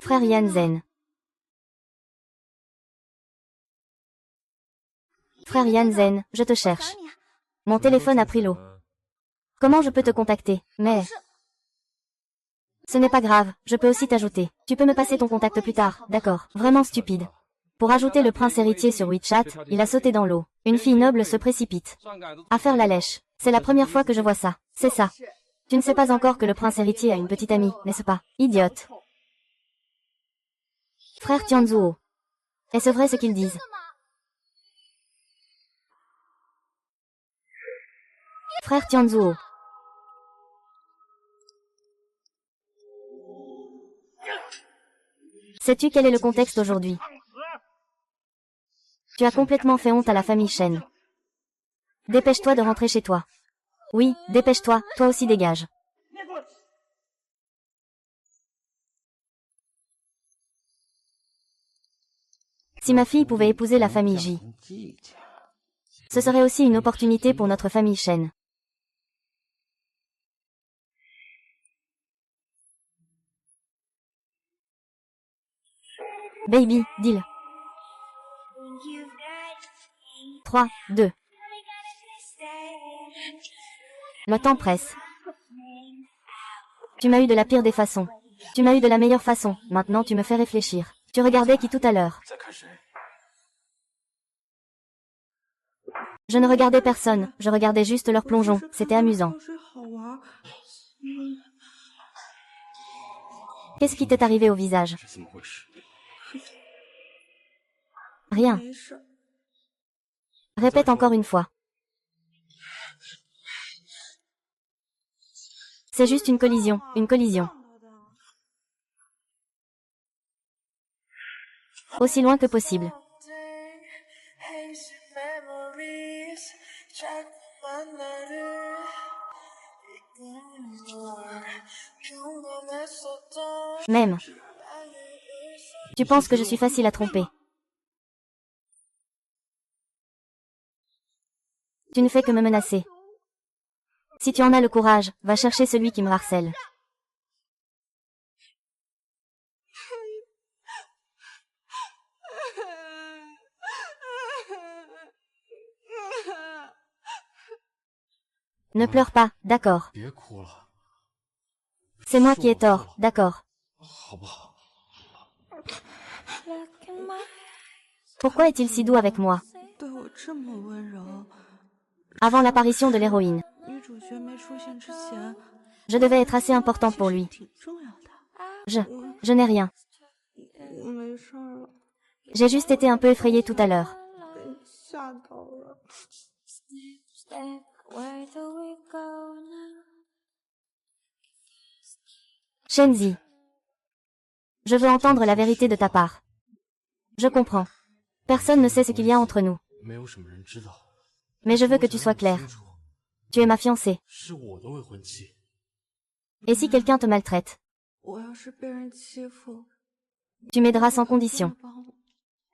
Frère Yanzen. Frère Yanzen, je te cherche. Mon téléphone a pris l'eau. Comment je peux te contacter? Mais... Ce n'est pas grave, je peux aussi t'ajouter. Tu peux me passer ton contact plus tard, d'accord? Vraiment stupide. Pour ajouter le prince héritier sur WeChat, il a sauté dans l'eau. Une fille noble se précipite. À faire la lèche. C'est la première fois que je vois ça. C'est ça. Tu ne sais pas encore que le prince héritier a une petite amie, n'est-ce pas? Idiote. Frère Tianzuo. Est-ce vrai ce qu'ils disent? Frère Tianzuo. Sais-tu quel est le contexte aujourd'hui? Tu as complètement fait honte à la famille Shen. Dépêche-toi de rentrer chez toi. Oui, dépêche-toi, toi aussi dégage. Si ma fille pouvait épouser la famille J. Ce serait aussi une opportunité pour notre famille Shen. Baby, deal. 3, 2. Le temps presse. Tu m'as eu de la pire des façons. Tu m'as eu de la meilleure façon. Maintenant tu me fais réfléchir. Tu regardais qui tout à l'heure? Je ne regardais personne. Je regardais juste leur plongeon. C'était amusant. Qu'est-ce qui t'est arrivé au visage? Rien. Répète encore une fois. C'est juste une collision, une collision. Aussi loin que possible. Même. Tu penses que je suis facile à tromper. Tu ne fais que me menacer. Si tu en as le courage, va chercher celui qui me harcèle. Ne pleure pas, d'accord. C'est moi qui ai tort, d'accord. Pourquoi est-il si doux avec moi? Avant l'apparition de l'héroïne. Je devais être assez important pour lui. Je n'ai rien. J'ai juste été un peu effrayée tout à l'heure. Shenzi. Je veux entendre la vérité de ta part. Je comprends. Personne ne sait ce qu'il y a entre nous. Mais je veux que tu sois clair. Tu es ma fiancée. Et si quelqu'un te maltraite? Tu m'aideras sans condition.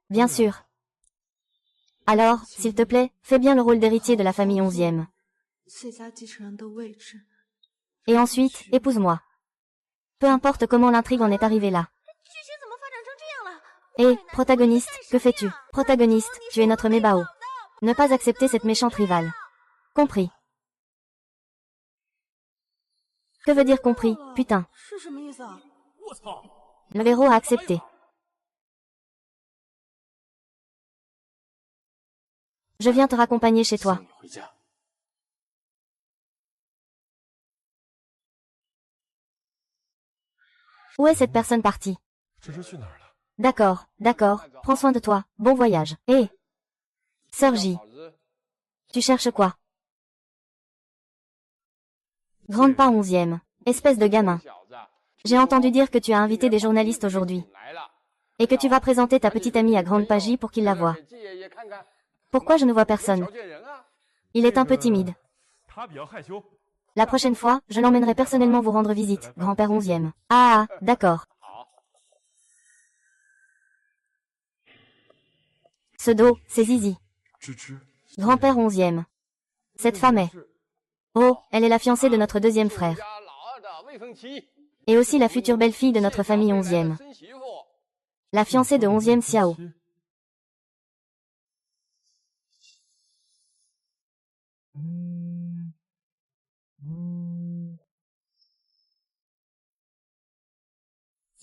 Bien sûr. Alors, s'il te plaît, fais bien le rôle d'héritier de la famille 11e. Et ensuite, épouse-moi. Peu importe comment l'intrigue en est arrivée là. Hé, protagoniste, que fais-tu? Protagoniste, tu es notre Mébao. Ne pas accepter cette méchante rivale. Compris. Que veut dire compris, putain? Le héros a accepté. Je viens te raccompagner chez toi. Où est cette personne partie? D'accord, d'accord, prends soin de toi, bon voyage. Hé, Sœur J. Tu cherches quoi? Grande pas 11e, espèce de gamin. J'ai entendu dire que tu as invité des journalistes aujourd'hui. Et que tu vas présenter ta petite amie à Grande Pagie pour qu'il la voie. Pourquoi je ne vois personne? Il est un peu timide. La prochaine fois, je l'emmènerai personnellement vous rendre visite, grand-père 11e. Ah, d'accord. Ce dos, c'est Zizi. Grand-père 11e. Cette femme est... Oh, elle est la fiancée de notre deuxième frère. Et aussi la future belle-fille de notre famille 11e. La fiancée de 11e Xiao.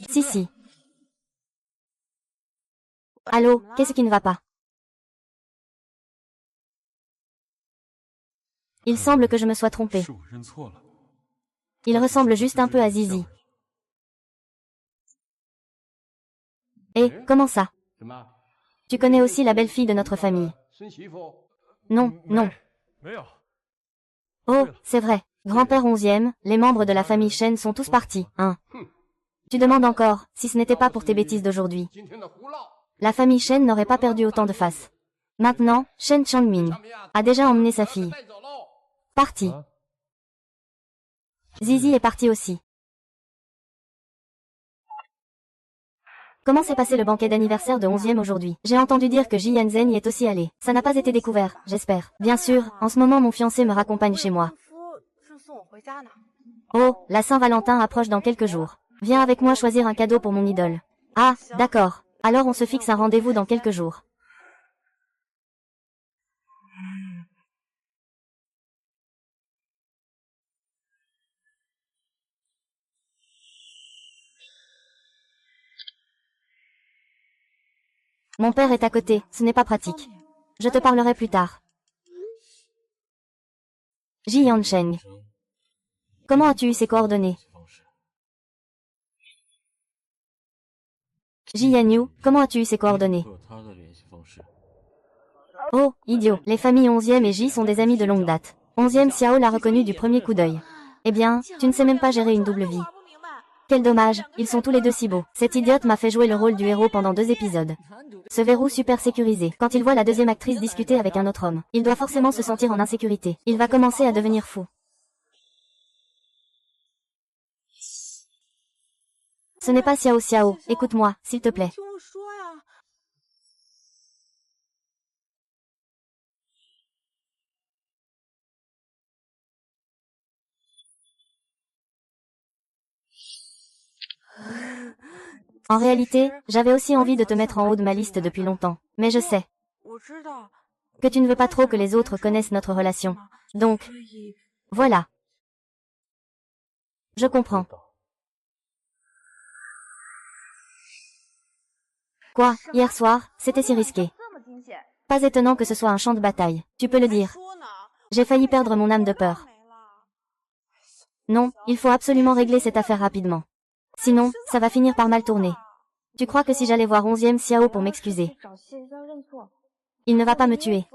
Si. Allô, qu'est-ce qui ne va pas? Il semble que je me sois trompée. Il ressemble juste un peu à Zizi. Et, comment ça? Tu connais aussi la belle-fille de notre famille? Non, non. Oh, c'est vrai. Grand-père 11e, les membres de la famille Shen sont tous partis, hein. Tu demandes encore, si ce n'était pas pour tes bêtises d'aujourd'hui. La famille Shen n'aurait pas perdu autant de faces. Maintenant, Shen Changmin a déjà emmené sa fille. Parti. Zizi est parti aussi. Comment s'est passé le banquet d'anniversaire de 11e aujourd'hui? J'ai entendu dire que Ji Yanzhen y est aussi allé. Ça n'a pas été découvert, j'espère. Bien sûr, en ce moment mon fiancé me raccompagne chez moi. Oh, la Saint-Valentin approche dans quelques jours. Viens avec moi choisir un cadeau pour mon idole. Ah, d'accord. Alors on se fixe un rendez-vous dans quelques jours. Mon père est à côté, ce n'est pas pratique. Je te parlerai plus tard. Ji Yansheng. Comment as-tu eu ses coordonnées? Ji Yanyu, comment as-tu eu ses coordonnées? Oh, idiot, les familles 11e et Ji sont des amis de longue date. 11e Xiao l'a reconnu du premier coup d'œil. Eh bien, tu ne sais même pas gérer une double vie. Quel dommage, ils sont tous les deux si beaux. Cet idiote m'a fait jouer le rôle du héros pendant 2 épisodes. Ce verrou super sécurisé, quand il voit la deuxième actrice discuter avec un autre homme, il doit forcément se sentir en insécurité. Il va commencer à devenir fou. Ce n'est pas Xiao Xiao, écoute-moi, s'il te plaît. En réalité, j'avais aussi envie de te mettre en haut de ma liste depuis longtemps. Mais je sais que tu ne veux pas trop que les autres connaissent notre relation. Donc, voilà. Je comprends. Quoi, hier soir, c'était si risqué. Pas étonnant que ce soit un champ de bataille. Tu peux le dire. J'ai failli perdre mon âme de peur. Non, il faut absolument régler cette affaire rapidement. Sinon, ça va finir par mal tourner. Tu crois que si j'allais voir 11e Xiao pour m'excuser, il ne va pas me tuer?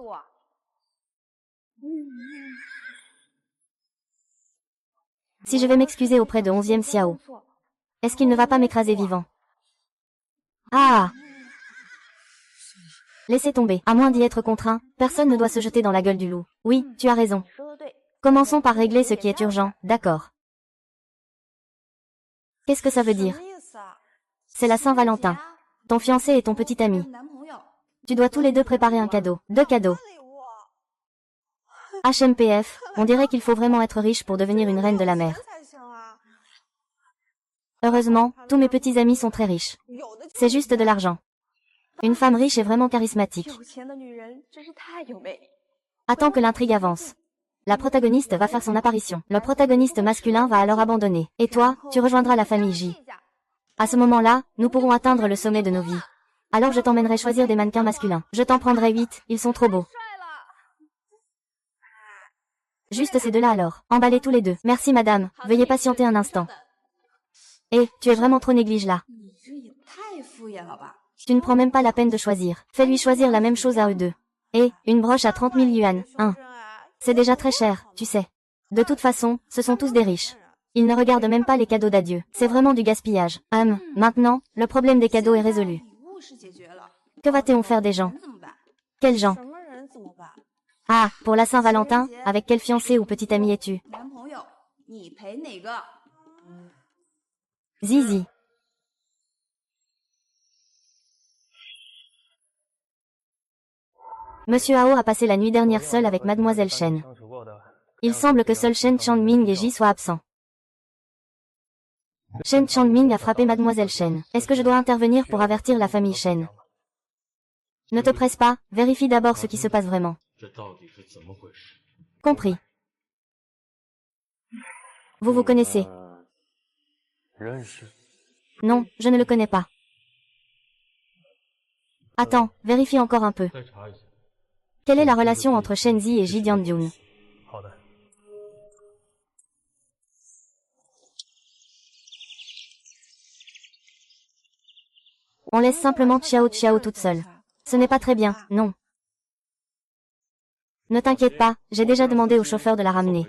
Si je vais m'excuser auprès de 11e Xiao, est-ce qu'il ne va pas m'écraser vivant? Ah! Laissez tomber. À moins d'y être contraint, personne ne doit se jeter dans la gueule du loup. Oui, tu as raison. Commençons par régler ce qui est urgent, d'accord. Qu'est-ce que ça veut dire? C'est la Saint-Valentin. Ton fiancé et ton petit ami. Tu dois tous les deux préparer un cadeau. 2 cadeaux. HMPF, on dirait qu'il faut vraiment être riche pour devenir une reine de la mer. Heureusement, tous mes petits amis sont très riches. C'est juste de l'argent. Une femme riche est vraiment charismatique. Attends que l'intrigue avance. La protagoniste va faire son apparition. Le protagoniste masculin va alors abandonner. Et toi, tu rejoindras la famille J. À ce moment-là, nous pourrons atteindre le sommet de nos vies. Alors je t'emmènerai choisir des mannequins masculins. Je t'en prendrai 8, ils sont trop beaux. Juste ces deux-là alors. Emballez tous les deux. Merci madame, veuillez patienter un instant. Eh, tu es vraiment trop néglige là. Tu ne prends même pas la peine de choisir. Fais-lui choisir la même chose à eux deux. Et, une broche à 30 000 yuan, hein. C'est déjà très cher, tu sais. De toute façon, ce sont tous des riches. Ils ne regardent même pas les cadeaux d'adieu. C'est vraiment du gaspillage. Maintenant, le problème des cadeaux est résolu. Que va-t-on faire des gens? Quels gens? Ah, pour la Saint-Valentin, avec quel fiancé ou petit ami es-tu? Zizi. Monsieur Hao a passé la nuit dernière seul avec Mademoiselle Shen. Il semble que seul Shen Changming et Ji soient absents. Shen Changming a frappé Mademoiselle Shen. Est-ce que je dois intervenir pour avertir la famille Shen? Ne te presse pas, vérifie d'abord ce qui se passe vraiment. Compris. Vous vous connaissez? Non, je ne le connais pas. Attends, vérifie encore un peu. Quelle est la relation entre Shen Zi et Ji Diandyun? On laisse simplement Xiao Xiao toute seule. Ce n'est pas très bien, non. Ne t'inquiète pas, j'ai déjà demandé au chauffeur de la ramener.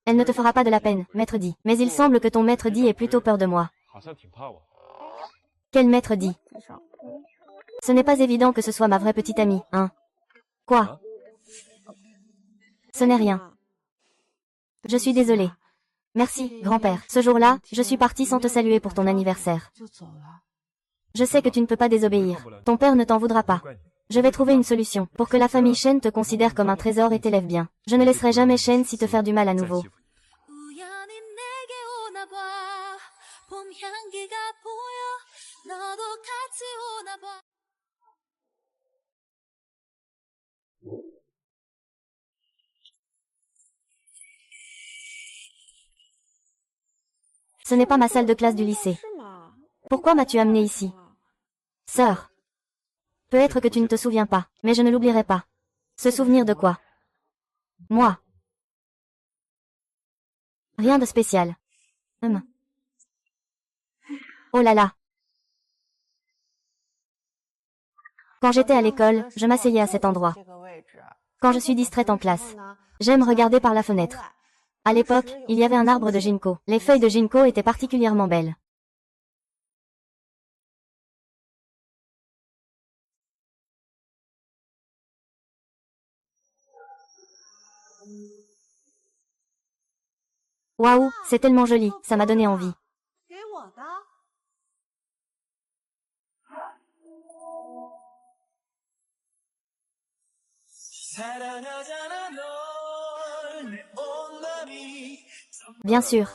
Elle ne te fera pas de la peine, maître Di. Mais il semble que ton maître Di ait plutôt peur de moi. Quel maître Di? Ce n'est pas évident que ce soit ma vraie petite amie, hein? Quoi? Ce n'est rien. Je suis désolée. Merci, grand-père. Ce jour-là, je suis partie sans te saluer pour ton anniversaire. Je sais que tu ne peux pas désobéir. Ton père ne t'en voudra pas. Je vais trouver une solution. Pour que la famille Shen te considère comme un trésor et t'élève bien. Je ne laisserai jamais Shen si te faire du mal à nouveau. 우연히 내게 오나 봐. 봄 향기가 보여. 너도 같이 오나 봐. Ce n'est pas ma salle de classe du lycée. Pourquoi m'as-tu amené ici? Sœur. Peut-être que tu ne te souviens pas, mais je ne l'oublierai pas. Se souvenir de quoi? Moi. Rien de spécial. Oh là là. Quand j'étais à l'école, je m'asseyais à cet endroit. Quand je suis distraite en classe, j'aime regarder par la fenêtre. À l'époque, il y avait un arbre de ginkgo. Les feuilles de ginkgo étaient particulièrement belles. Waouh, c'est tellement joli, ça m'a donné envie. Bien sûr.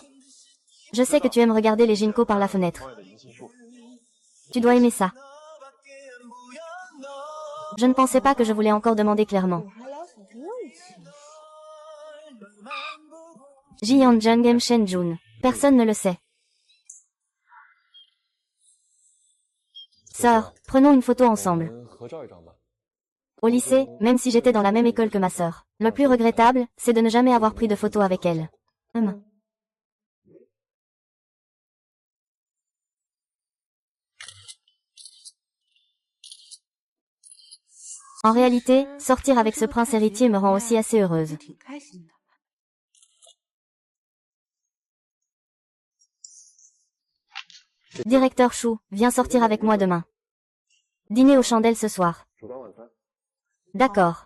Je sais que tu aimes regarder les ginkgo par la fenêtre. Tu dois aimer ça. Je ne pensais pas que je voulais encore demander clairement. Jian Jungem Shenjun. Personne ne le sait. Sœur, prenons une photo ensemble. Au lycée, même si j'étais dans la même école que ma sœur, le plus regrettable, c'est de ne jamais avoir pris de photo avec elle. En réalité, sortir avec ce prince héritier me rend aussi assez heureuse. Directeur Chou, viens sortir avec moi demain. Dîner aux chandelles ce soir. D'accord.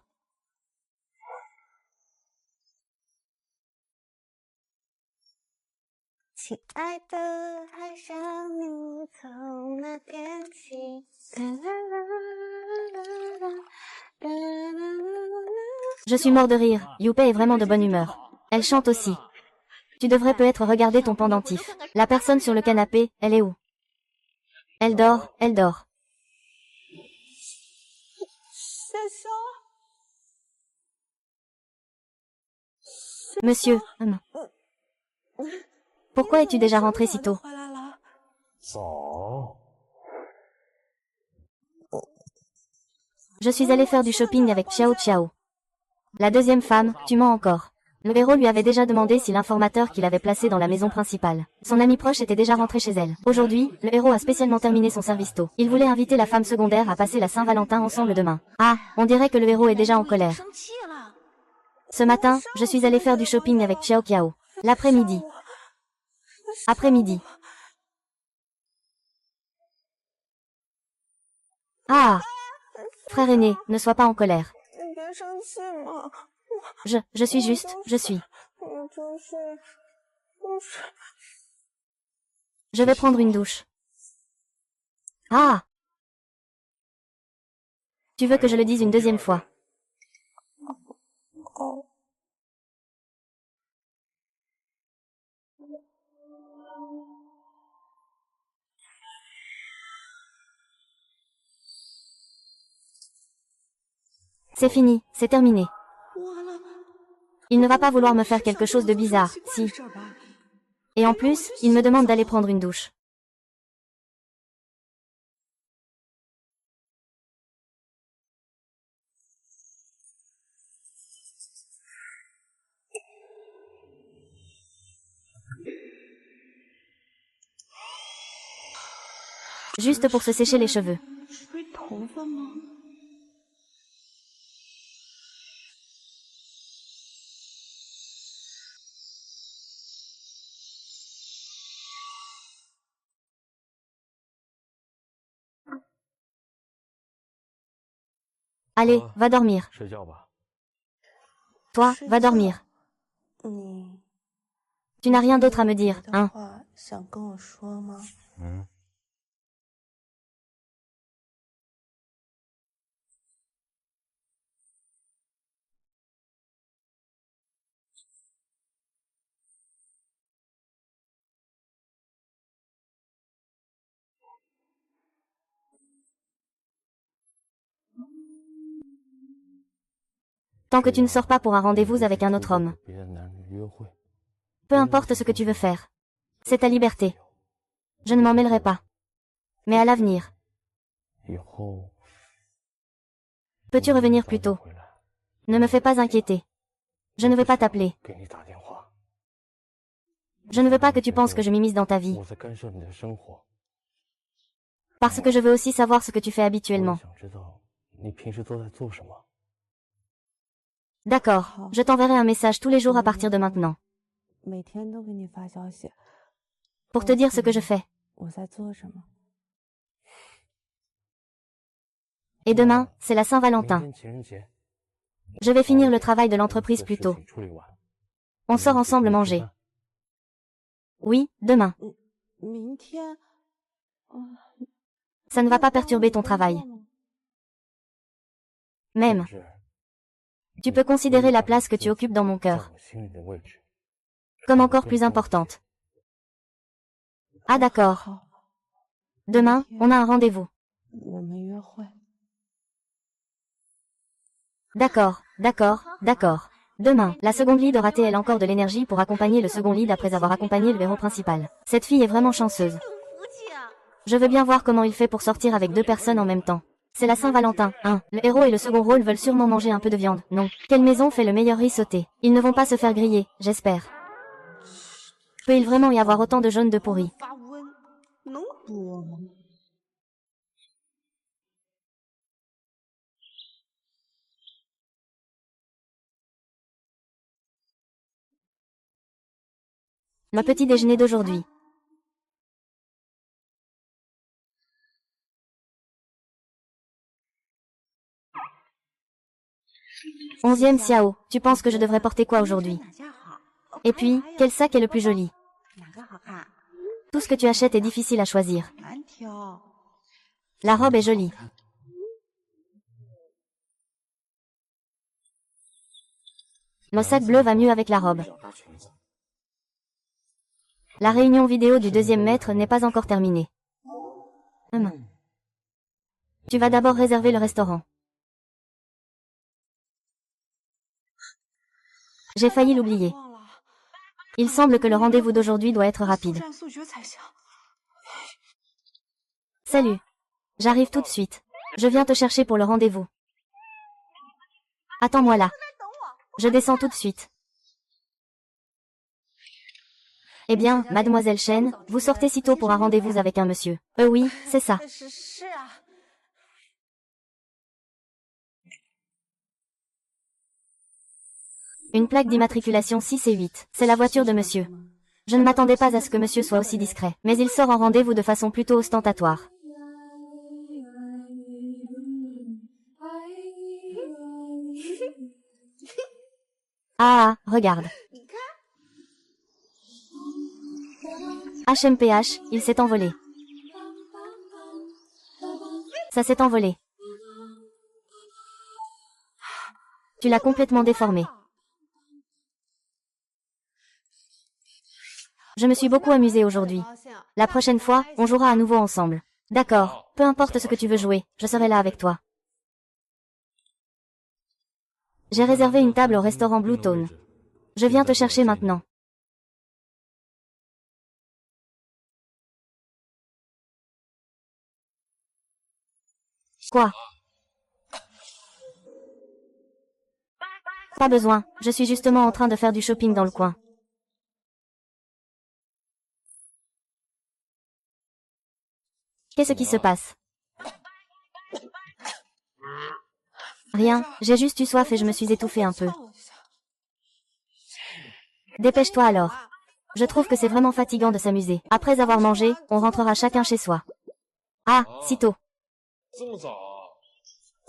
Je suis mort de rire, Youpei est vraiment de bonne humeur. Elle chante aussi. Tu devrais peut-être regarder ton pendentif. La personne sur le canapé, elle est où? Elle dort, elle dort. Monsieur, pourquoi es-tu déjà rentré si tôt? Je suis allée faire du shopping avec Xiao Xiao. La deuxième femme, tu mens encore. Le héros lui avait déjà demandé si l'informateur qu'il avait placé dans la maison principale. Son ami proche était déjà rentré chez elle. Aujourd'hui, le héros a spécialement terminé son service tôt. Il voulait inviter la femme secondaire à passer la Saint-Valentin ensemble demain. Ah, on dirait que le héros est déjà en colère. Ce matin, je suis allée faire du shopping avec Xiao Qiao. L'après-midi. Après-midi. Ah! Frère aîné, ne sois pas en colère. Je suis juste, je suis. Je vais prendre une douche. Ah! Tu veux que je le dise une deuxième fois? C'est fini, c'est terminé. Il ne va pas vouloir me faire quelque chose de bizarre, si. Et en plus, il me demande d'aller prendre une douche. Juste pour se sécher les cheveux. Allez, va dormir. Toi, va dormir. Tu n'as rien d'autre à me dire, hein? Tant que tu ne sors pas pour un rendez-vous avec un autre homme. Peu importe ce que tu veux faire. C'est ta liberté. Je ne m'en mêlerai pas. Mais à l'avenir. Peux-tu revenir plus tôt? Ne me fais pas inquiéter. Je ne veux pas t'appeler. Je ne veux pas que tu penses que je m'immisce dans ta vie. Parce que je veux aussi savoir ce que tu fais habituellement. D'accord, je t'enverrai un message tous les jours à partir de maintenant. Pour te dire ce que je fais. Et demain, c'est la Saint-Valentin. Je vais finir le travail de l'entreprise plus tôt. On sort ensemble manger. Oui, demain. Ça ne va pas perturber ton travail. Même. Tu peux considérer la place que tu occupes dans mon cœur comme encore plus importante. Ah d'accord. Demain, on a un rendez-vous. D'accord, d'accord, d'accord. Demain, la seconde lead aura-t-elle encore de l'énergie pour accompagner le second lead après avoir accompagné le héros principal? Cette fille est vraiment chanceuse. Je veux bien voir comment il fait pour sortir avec deux personnes en même temps. C'est la Saint-Valentin, hein. Le héros et le second rôle veulent sûrement manger un peu de viande, non? Quelle maison fait le meilleur riz sauté? Ils ne vont pas se faire griller, j'espère. Peut-il vraiment y avoir autant de jaunes de pourris? Le petit déjeuner d'aujourd'hui. Onzième Xiao, tu penses que je devrais porter quoi aujourd'hui? Et puis, quel sac est le plus joli? Tout ce que tu achètes est difficile à choisir. La robe est jolie. Le sac bleu va mieux avec la robe. La réunion vidéo du deuxième maître n'est pas encore terminée. Tu vas d'abord réserver le restaurant. J'ai failli l'oublier. Il semble que le rendez-vous d'aujourd'hui doit être rapide. Salut. J'arrive tout de suite. Je viens te chercher pour le rendez-vous. Attends-moi là. Je descends tout de suite. Eh bien, mademoiselle Chen, vous sortez si tôt pour un rendez-vous avec un monsieur. Oui, c'est ça. Une plaque d'immatriculation 6 et 8. C'est la voiture de monsieur. Je ne m'attendais pas à ce que monsieur soit aussi discret. Mais il sort en rendez-vous de façon plutôt ostentatoire. Ah, regarde. HMPH, il s'est envolé. Ça s'est envolé. Tu l'as complètement déformé. Je me suis beaucoup amusée aujourd'hui. La prochaine fois, on jouera à nouveau ensemble. D'accord, peu importe ce que tu veux jouer, je serai là avec toi. J'ai réservé une table au restaurant Blue Tone. Je viens te chercher maintenant. Quoi? Pas besoin, je suis justement en train de faire du shopping dans le coin. Qu'est-ce qui se passe? Rien, j'ai juste eu soif et je me suis étouffée un peu. Dépêche-toi alors. Je trouve que c'est vraiment fatigant de s'amuser. Après avoir mangé, on rentrera chacun chez soi. Ah, si tôt.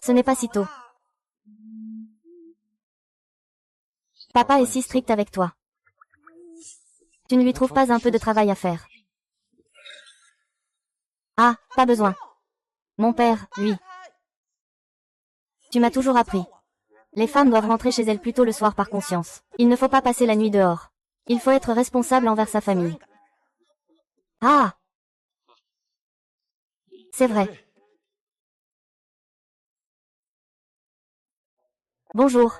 Ce n'est pas si tôt. Papa est si strict avec toi. Tu ne lui trouves pas un peu de travail à faire? Ah, pas besoin. Mon père, lui. Tu m'as toujours appris. Les femmes doivent rentrer chez elles plus tôt le soir par conscience. Il ne faut pas passer la nuit dehors. Il faut être responsable envers sa famille. Ah! C'est vrai. Bonjour.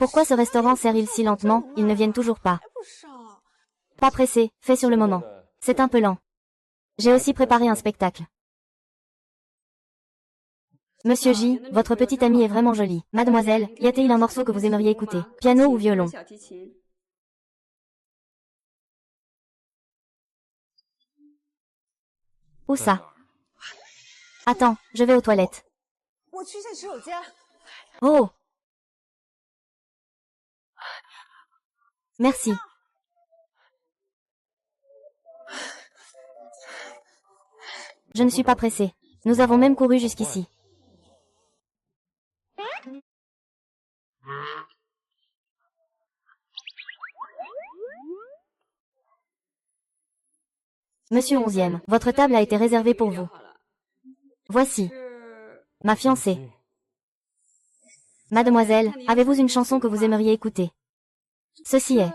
Pourquoi ce restaurant sert-il si lentement? Ils ne viennent toujours pas. Pas pressé, fait sur le moment. C'est un peu lent. J'ai aussi préparé un spectacle. Monsieur J, votre petite amie est vraiment jolie. Mademoiselle, y a-t-il un morceau que vous aimeriez écouter? Piano ou violon? Où ça? Attends, je vais aux toilettes. Oh! Merci. Je ne suis pas pressée. Nous avons même couru jusqu'ici. Monsieur 11e, votre table a été réservée pour vous. Voici. Ma fiancée. Mademoiselle, avez-vous une chanson que vous aimeriez écouter? Ceci est.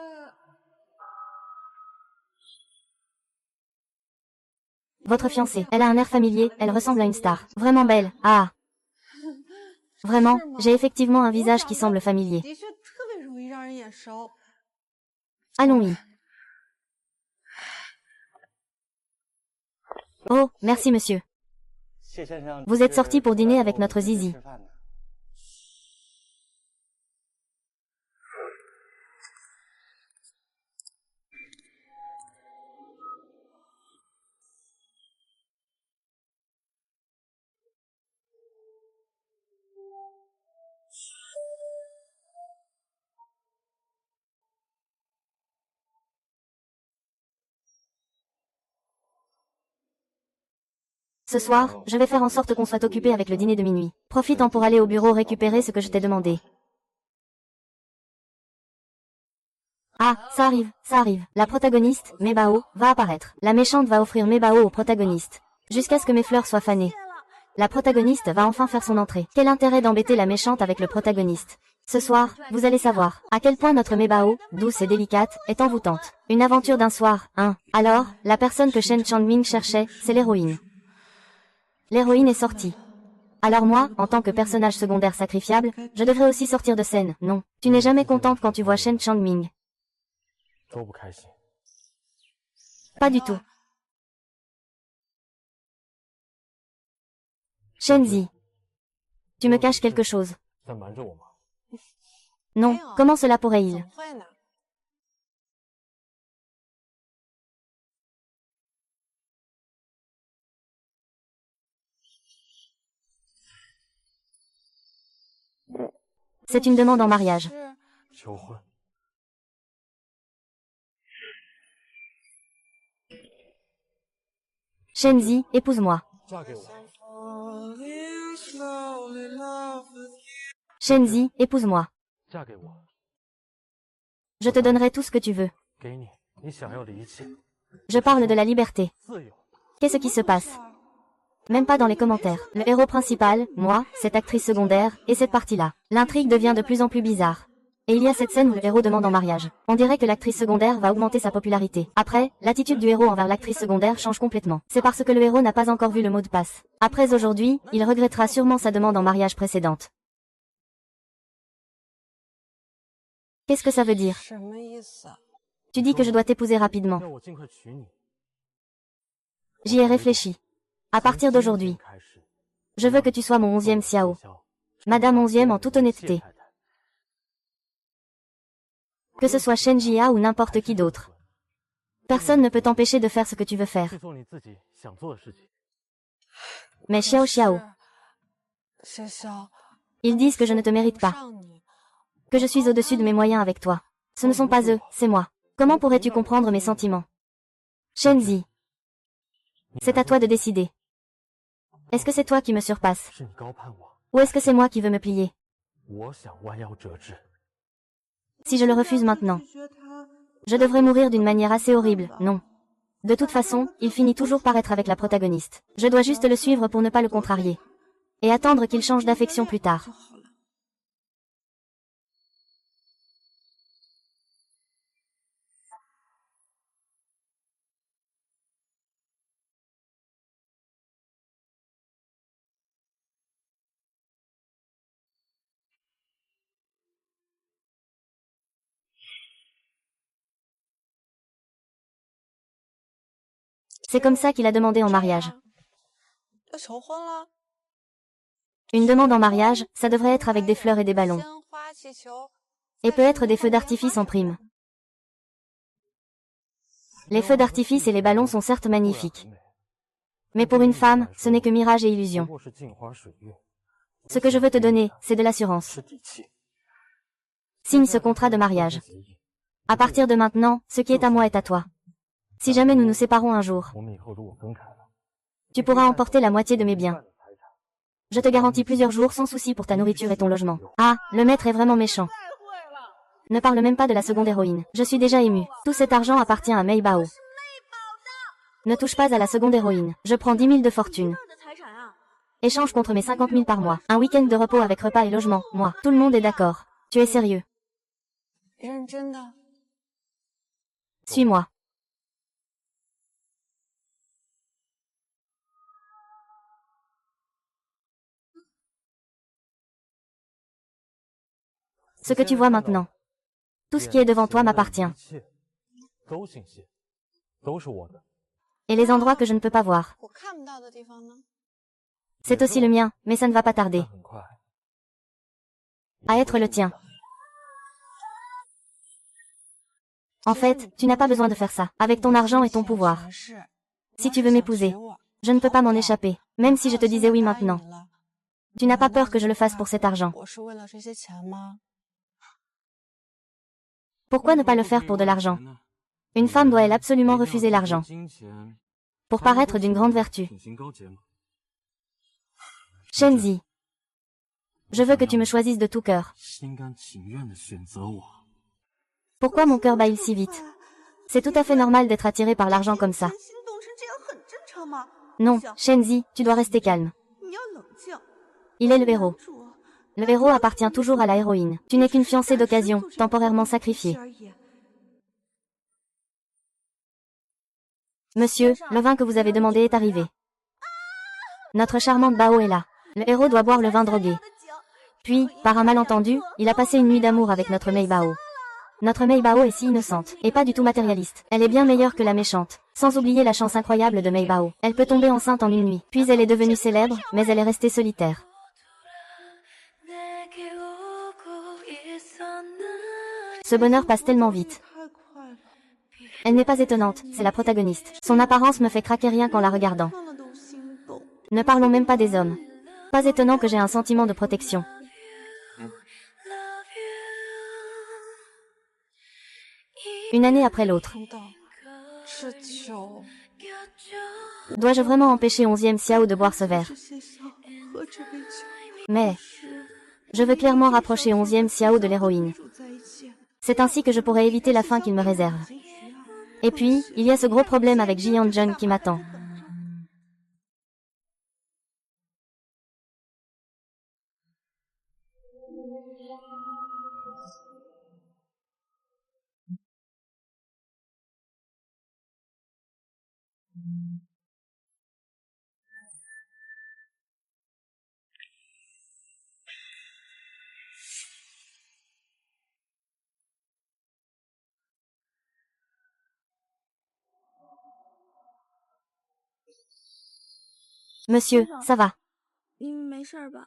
Votre fiancée. Elle a un air familier, elle ressemble à une star. Vraiment belle. Ah. Vraiment, j'ai effectivement un visage qui semble familier. Allons-y. Oh, merci monsieur. Vous êtes sorti pour dîner avec notre zizi. Ce soir, je vais faire en sorte qu'on soit occupé avec le dîner de minuit. Profite-en pour aller au bureau récupérer ce que je t'ai demandé. Ah, ça arrive. La protagoniste, Mebao, va apparaître. La méchante va offrir Mebao au protagoniste. Jusqu'à ce que mes fleurs soient fanées. La protagoniste va enfin faire son entrée. Quel intérêt d'embêter la méchante avec le protagoniste? Ce soir, vous allez savoir à quel point notre Mebao, douce et délicate, est envoûtante. Une aventure d'un soir, hein. Alors, la personne que Shen Changming cherchait, c'est l'héroïne. L'héroïne est sortie. Alors moi, en tant que personnage secondaire sacrifiable, je devrais aussi sortir de scène, non? Tu n'es jamais contente quand tu vois Shen Changming. Pas du tout. Shenzi. Tu me caches quelque chose. Non, comment cela pourrait-il? C'est une demande en mariage. Shenzi, épouse-moi. Shenzi, épouse-moi. Je te donnerai tout ce que tu veux. Je parle de la liberté. Qu'est-ce qui se passe? Même pas dans les commentaires. Le héros principal, moi, cette actrice secondaire, et cette partie-là. L'intrigue devient de plus en plus bizarre. Et il y a cette scène où le héros demande en mariage. On dirait que l'actrice secondaire va augmenter sa popularité. Après, l'attitude du héros envers l'actrice secondaire change complètement. C'est parce que le héros n'a pas encore vu le mot de passe. Après aujourd'hui, il regrettera sûrement sa demande en mariage précédente. Qu'est-ce que ça veut dire? Tu dis que je dois t'épouser rapidement. J'y ai réfléchi. À partir d'aujourd'hui, je veux que tu sois mon 11e Xiao. Madame 11e en toute honnêteté. Que ce soit Shen Jia ou n'importe qui d'autre. Personne ne peut t'empêcher de faire ce que tu veux faire. Mais Xiao Xiao, ils disent que je ne te mérite pas. Que je suis au-dessus de mes moyens avec toi. Ce ne sont pas eux, c'est moi. Comment pourrais-tu comprendre mes sentiments? Shenzi, c'est à toi de décider. Est-ce que c'est toi qui me surpasse? Ou est-ce que c'est moi qui veux me plier? Si je le refuse maintenant, je devrais mourir d'une manière assez horrible, non? De toute façon, il finit toujours par être avec la protagoniste. Je dois juste le suivre pour ne pas le contrarier. Et attendre qu'il change d'affection plus tard. C'est comme ça qu'il a demandé en mariage. 要求婚了。 Une demande en mariage, ça devrait être avec des fleurs et des ballons. 鲜花气球 Et peut être des feux d'artifice en prime. Les feux d'artifice et les ballons sont certes magnifiques. Mais pour une femme, ce n'est que mirage et illusion. Ce que je veux te donner, c'est de l'assurance. Signe ce contrat de mariage. À partir de maintenant, ce qui est à moi est à toi. Si jamais nous nous séparons un jour, tu pourras emporter la moitié de mes biens. Je te garantis plusieurs jours sans souci pour ta nourriture et ton logement. Ah, le maître est vraiment méchant. Ne parle même pas de la seconde héroïne. Je suis déjà émue. Tout cet argent appartient à Mei Bao. Ne touche pas à la seconde héroïne. Je prends 10 000 de fortune. Échange contre mes 50 000 par mois. Un week-end de repos avec repas et logement. Moi. Tout le monde est d'accord. Tu es sérieux. 认真的。 Suis-moi. Ce que tu vois maintenant. Tout ce qui est devant toi m'appartient. Et les endroits que je ne peux pas voir. 我看不到的地方呢？ C'est aussi le mien, mais ça ne va pas tarder. À être le tien. En fait, tu n'as pas besoin de faire ça. Avec ton argent et ton pouvoir. Si tu veux m'épouser, je ne peux pas m'en échapper. Même si je te disais oui maintenant. Tu n'as pas peur que je le fasse pour cet argent. 我是为了这些钱吗？ Pourquoi ne pas le faire pour de l'argent? Une femme doit-elle absolument refuser l'argent pour paraître d'une grande vertu? Shenzi, je veux que tu me choisisses de tout cœur. Pourquoi mon cœur bat-il si vite? C'est tout à fait normal d'être attiré par l'argent comme ça. 心动成这样很正常嘛。 Non, Shenzi, tu dois rester calme. 你要冷静。 Il est le héros. 主， Le héros appartient toujours à la héroïne. Tu n'es qu'une fiancée d'occasion, temporairement sacrifiée. 而已。 Monsieur, le vin que vous avez demandé est arrivé. Notre charmante Bao est là. Le héros doit boire le vin drogué. Puis, par un malentendu, il a passé une nuit d'amour avec notre Mei Bao. Notre Mei Bao est si innocente, et pas du tout matérialiste. Elle est bien meilleure que la méchante. Sans oublier la chance incroyable de Mei Bao. Elle peut tomber enceinte en une nuit. Puis elle est devenue célèbre, mais elle est restée solitaire. Ce bonheur passe tellement vite. 太快了， Elle n'est pas étonnante, c'est la protagoniste. Son apparence me fait craquer rien qu'en la regardant. 看了都心动。 Ne parlons même pas des hommes. Pas étonnant que j'ai un sentiment de protection. Une année après l'autre. 听到，是酒， Dois-je vraiment empêcher 11e Xiao de boire ce verre? 是谢笑，喝这杯酒， Mais, 是 je veux clairement rapprocher 11e Xiao de l'héroïne. 住在一起。 C'est ainsi que je pourrai éviter la fin qu'il me réserve. Et puis, il y a ce gros problème avec Ji Jun qui m'attend. Monsieur, ça va. 你没事吧？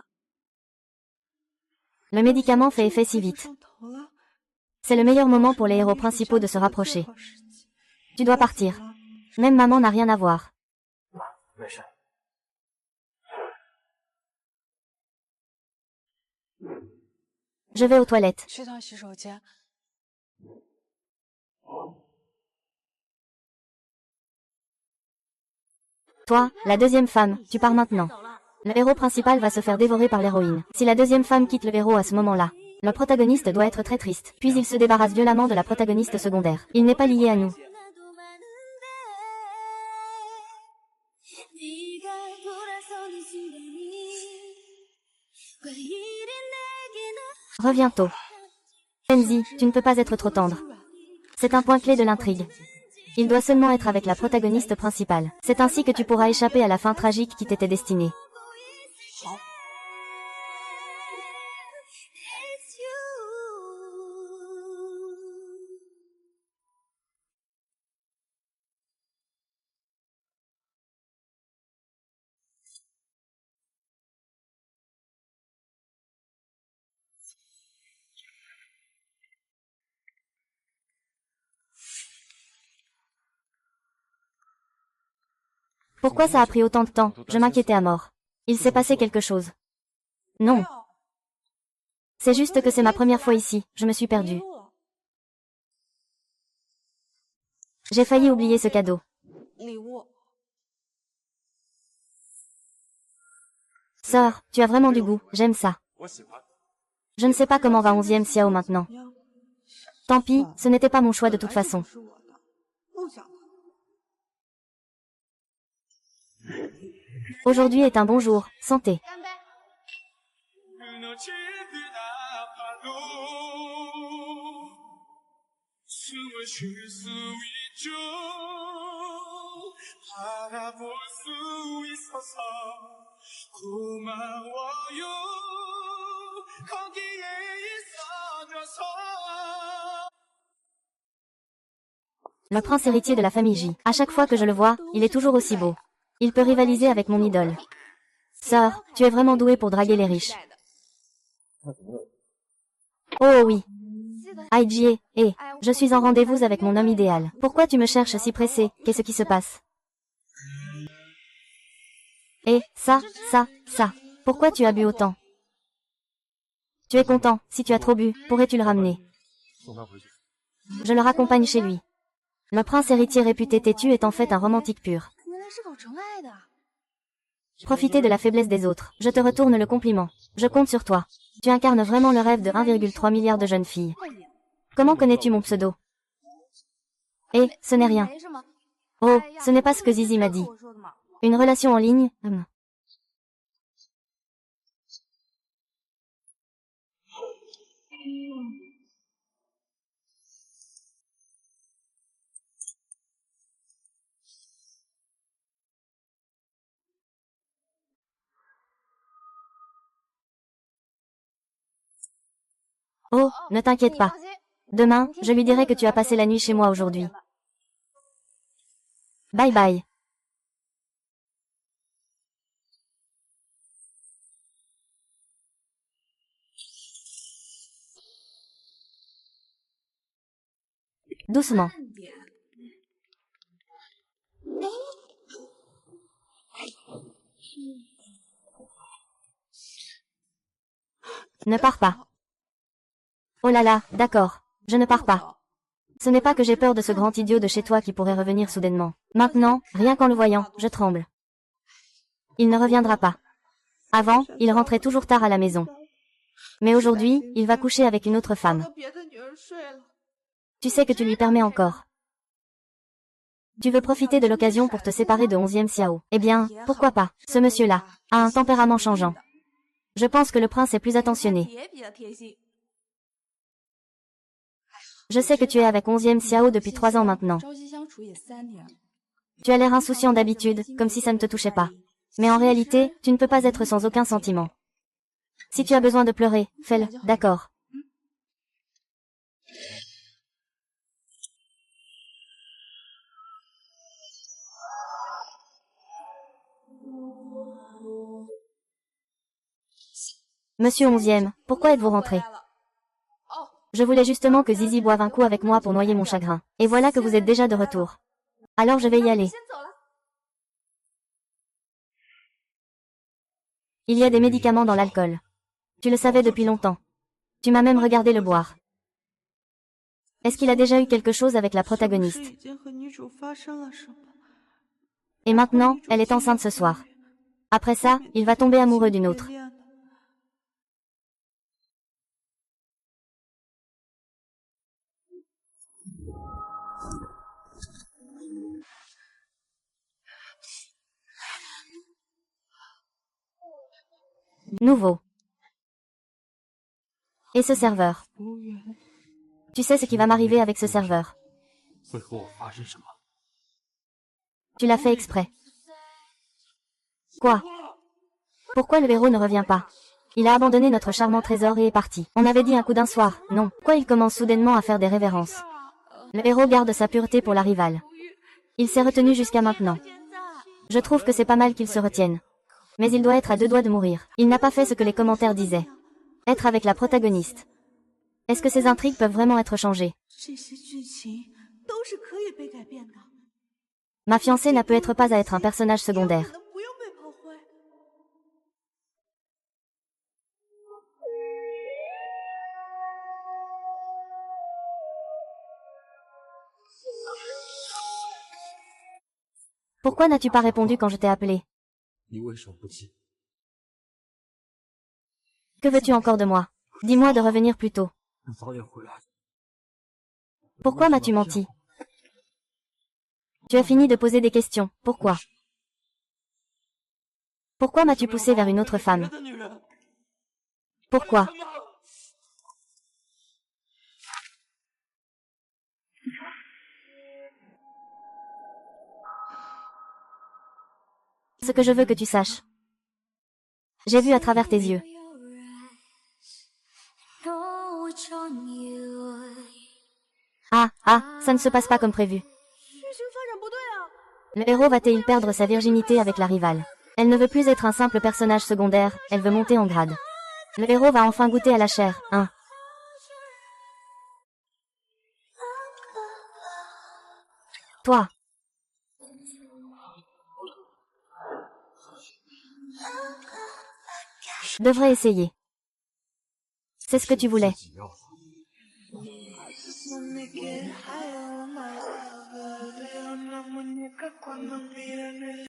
Le médicament fait effet si vite. 上头了， C'est le meilleur moment pour les héros principaux de se rapprocher. 最好时机 Tu dois partir. Même maman n'a rien à voir. 没事。 Je vais aux toilettes. 去趟洗手间。 Toi, la deuxième femme, tu pars maintenant. Le héros principal va se faire dévorer par l'héroïne. Si la deuxième femme quitte le héros à ce moment-là, le protagoniste doit être très triste. Puis il se débarrasse violemment de la protagoniste secondaire. Il n'est pas lié à nous. 네가 돌아서는 순간이 왜 이리 내게 Reviens tôt. Kenzie, tu ne peux pas être trop tendre. C'est un point clé de l'intrigue. Il doit seulement être avec la protagoniste principale. C'est ainsi que tu pourras échapper à la fin tragique qui t'était destinée. Pourquoi ça a pris autant de temps? Je m'inquiétais à mort. Il s'est passé quelque chose. Non. C'est juste que c'est ma première fois ici, je me suis perdue. J'ai failli oublier ce cadeau. Sœur, tu as vraiment du goût, j'aime ça. Je ne sais pas comment va 11e Xiao maintenant. Tant pis, ce n'était pas mon choix de toute façon. Aujourd'hui est un bon jour, santé. Le prince héritier de la famille J. À chaque fois que je le vois, il est toujours aussi beau. Il peut rivaliser avec mon idole. Sœur, tu es vraiment douée pour draguer les riches. Oh oui. Aijie, je suis en rendez-vous avec mon homme idéal. Pourquoi tu me cherches si pressé? Qu'est-ce qui se passe? Ça. Pourquoi tu as bu autant? Tu es content, si tu as trop bu, pourrais-tu le ramener? Je le raccompagne chez lui. Le prince héritier réputé têtu est en fait un romantique pur. Profiter de la faiblesse des autres. Je te retourne le compliment. Je compte sur toi. Tu incarnes vraiment le rêve de 1,3 milliard de jeunes filles. Comment connais-tu mon pseudo? Ce n'est rien. Oh, ce n'est pas ce que Zizi m'a dit. Une relation en ligne? Oh, ne t'inquiète pas. Demain, je lui dirai que tu as passé la nuit chez moi aujourd'hui. Bye bye. Doucement. Ne pars pas. Oh là là, d'accord. Je ne pars pas. Ce n'est pas que j'ai peur de ce grand idiot de chez toi qui pourrait revenir soudainement. Maintenant, rien qu'en le voyant, je tremble. Il ne reviendra pas. Avant, il rentrait toujours tard à la maison. Mais aujourd'hui, il va coucher avec une autre femme. Tu sais que tu lui permets encore. Tu veux profiter de l'occasion pour te séparer de 11e Xiao. Eh bien, pourquoi pas? Ce monsieur-là a un tempérament changeant. Je pense que le prince est plus attentionné. Je sais que tu es avec 11e Xiao depuis 3 ans maintenant. Tu as l'air insouciant d'habitude, comme si ça ne te touchait pas. Mais en réalité, tu ne peux pas être sans aucun sentiment. Si tu as besoin de pleurer, fais-le, d'accord. Monsieur 11e, pourquoi êtes-vous rentré? Je voulais justement que Zizi boive un coup avec moi pour noyer mon chagrin. Et voilà que vous êtes déjà de retour. Alors je vais y aller. Il y a des médicaments dans l'alcool. Tu le savais depuis longtemps. Tu m'as même regardé le boire. Est-ce qu'il a déjà eu quelque chose avec la protagoniste? Et maintenant, elle est enceinte ce soir. Après ça, il va tomber amoureux d'une autre. Nouveau. Et ce serveur? Tu sais ce qui va m'arriver avec ce serveur. Tu l'as fait exprès. Quoi? Pourquoi le héros ne revient pas? Il a abandonné notre charmant trésor et est parti. On avait dit un coup d'un soir, non. Pourquoi il commence soudainement à faire des révérences? Le héros garde sa pureté pour la rivale. Il s'est retenu jusqu'à maintenant. Je trouve que c'est pas mal qu'il se retienne. Mais il doit être à 2 doigts de mourir. Il n'a pas fait ce que les commentaires disaient. Être avec la protagoniste. Est-ce que ces intrigues peuvent vraiment être changées? Ma fiancée n'a peut être pas à être un personnage secondaire. Pourquoi n'as-tu pas répondu quand je t'ai appelé? Que veux-tu encore de moi? Dis-moi de revenir plus tôt. Pourquoi m'as-tu menti? Tu as fini de poser des questions. Pourquoi? Pourquoi m'as-tu poussé vers une autre femme? Pourquoi? Ce que je veux que tu saches. J'ai vu à travers tes yeux. Ah, ça ne se passe pas comme prévu. Le héros va-t-il perdre sa virginité avec la rivale? Elle ne veut plus être un simple personnage secondaire, elle veut monter en grade. Le héros va enfin goûter à la chair, hein. Toi. Devrais essayer. C'est ce que tu voulais.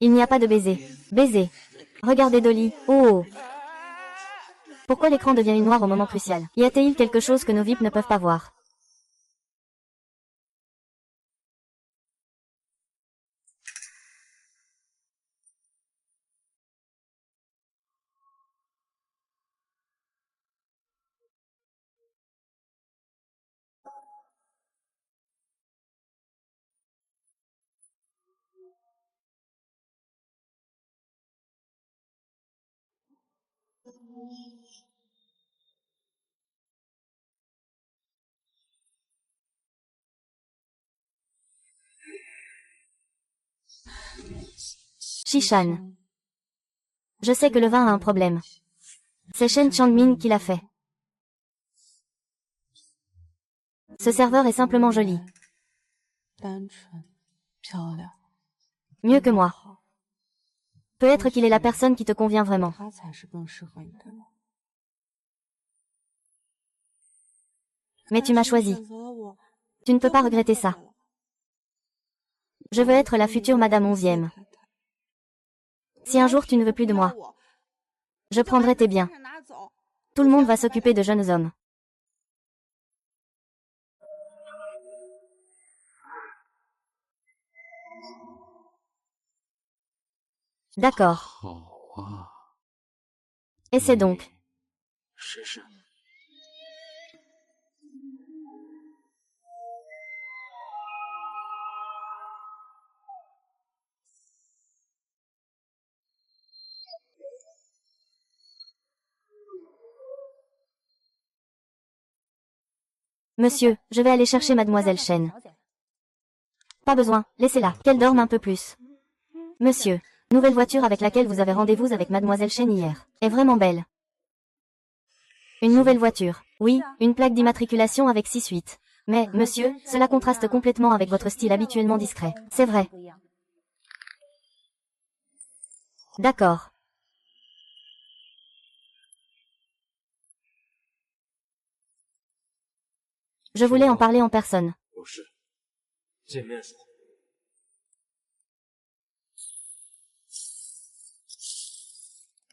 Il n'y a pas de baiser. Baiser. Regardez Dolly. Oh. Pourquoi l'écran devient noir au moment crucial? Y a-t-il quelque chose que nos VIP ne peuvent pas voir? Shishan. Je sais que le vin a un problème. C'est Shen Changmin qui l'a fait. Ce serveur est simplement joli. Mieux que moi. Peut-être qu'il est la personne qui te convient vraiment. Mais tu m'as choisi. Tu ne peux pas regretter ça. Je veux être la future Madame 11e. Si un jour tu ne veux plus de moi, je prendrai tes biens. Tout le monde va s'occuper de jeunes hommes. D'accord. Essaie donc. Monsieur, je vais aller chercher Mademoiselle Shen. Pas besoin, laissez-la, qu'elle dorme un peu plus. Monsieur, nouvelle voiture avec laquelle vous avez rendez-vous avec Mademoiselle Shen hier. Est vraiment belle. Une nouvelle voiture. Oui, une plaque d'immatriculation avec 6-8. Mais, monsieur, cela contraste complètement avec votre style habituellement discret. C'est vrai. D'accord. Je voulais en parler en personne.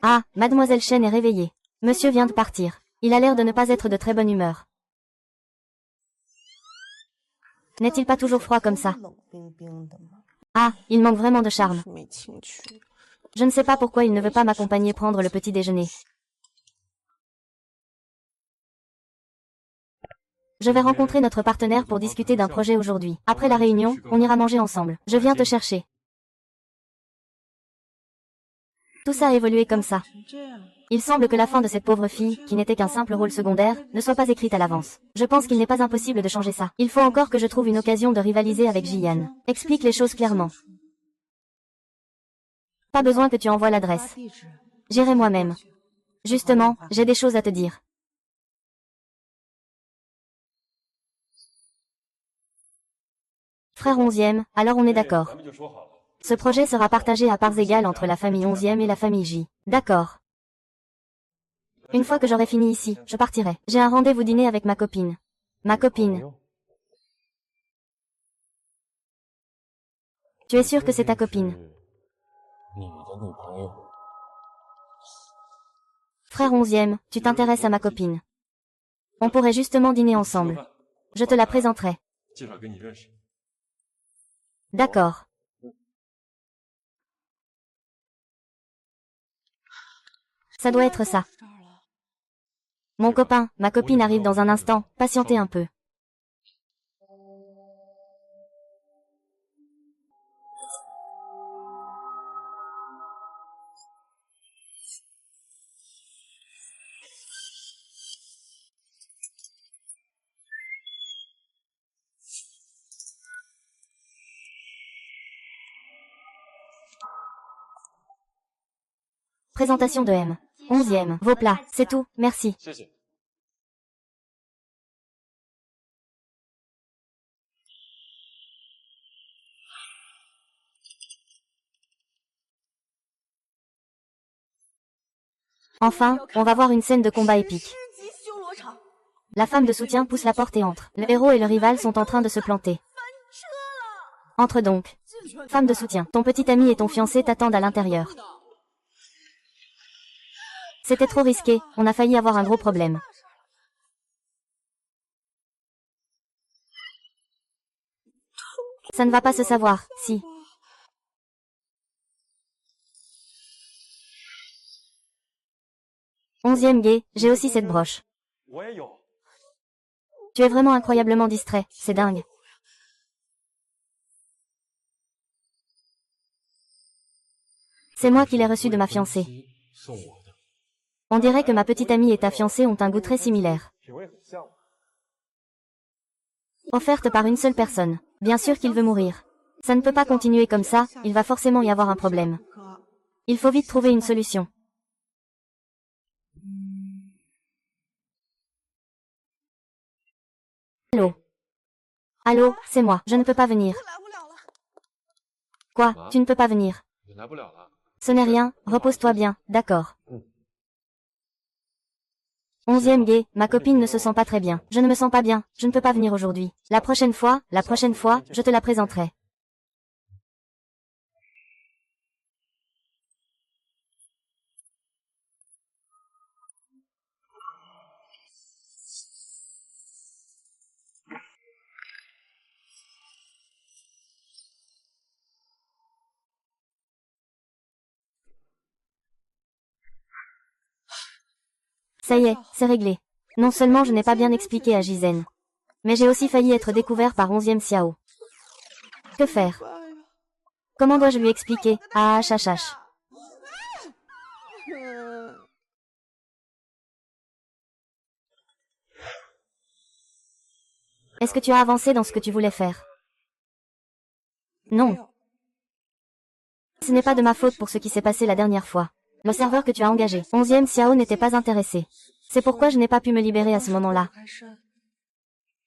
Ah, Mademoiselle Shen est réveillée. Monsieur vient de partir. Il a l'air de ne pas être de très bonne humeur. N'est-il pas toujours froid comme ça? Ah, il manque vraiment de charme. Je ne sais pas pourquoi il ne veut pas m'accompagner prendre le petit déjeuner. Je vais rencontrer notre partenaire pour discuter d'un projet aujourd'hui. Après la réunion, on ira manger ensemble. Je viens te chercher. Tout ça a évolué comme ça. Il semble que la fin de cette pauvre fille, qui n'était qu'un simple rôle secondaire, ne soit pas écrite à l'avance. Je pense qu'il n'est pas impossible de changer ça. Il faut encore que je trouve une occasion de rivaliser avec Jiyan. Explique les choses clairement. Pas besoin que tu envoies l'adresse. J'irai moi-même. Justement, j'ai des choses à te dire. Frère 11e, alors on est d'accord. Ce projet sera partagé à parts égales entre la famille 11e et la famille J. D'accord. Une fois que j'aurai fini ici, je partirai. J'ai un rendez-vous dîner avec ma copine. Ma copine. Tu es sûr que c'est ta copine? Frère 11e, tu t'intéresses à ma copine. On pourrait justement dîner ensemble. Je te la présenterai. D'accord. Ça doit être ça. Mon copain, ma copine arrive dans un instant, patientez un peu. Présentation de M. 11e, vos plats, c'est tout, merci. Enfin, on va voir une scène de combat épique. La femme de soutien pousse la porte et entre. Le héros et le rival sont en train de se planter. Entre donc. Femme de soutien, ton petit ami et ton fiancé t'attendent à l'intérieur. C'était trop risqué, on a failli avoir un gros problème. Ça ne va pas se savoir, si. Onzième gay, j'ai aussi cette broche. Tu es vraiment incroyablement distrait, c'est dingue. C'est moi qui l'ai reçu de ma fiancée. On dirait que ma petite amie et ta fiancée ont un goût très similaire. Offerte par une seule personne. Bien sûr qu'il veut mourir. Ça ne peut pas continuer comme ça, il va forcément y avoir un problème. Il faut vite trouver une solution. Allô? Allô, c'est moi, je ne peux pas venir. Quoi, tu ne peux pas venir? Ce n'est rien, repose-toi bien, d'accord. Onzième gay, ma copine ne se sent pas très bien. Je ne me sens pas bien, je ne peux pas venir aujourd'hui. La prochaine fois, je te la présenterai. Ça y est, c'est réglé. Non seulement je n'ai pas bien expliqué à Jizen, mais j'ai aussi failli être découvert par 11e Xiao. Que faire? Comment dois-je lui expliquer? Ah, chachache. Est-ce que tu as avancé dans ce que tu voulais faire? Non. Ce n'est pas de ma faute pour ce qui s'est passé la dernière fois. Le serveur que tu as engagé, 11e Xiao, n'était pas intéressé. C'est pourquoi je n'ai pas pu me libérer à ce moment-là.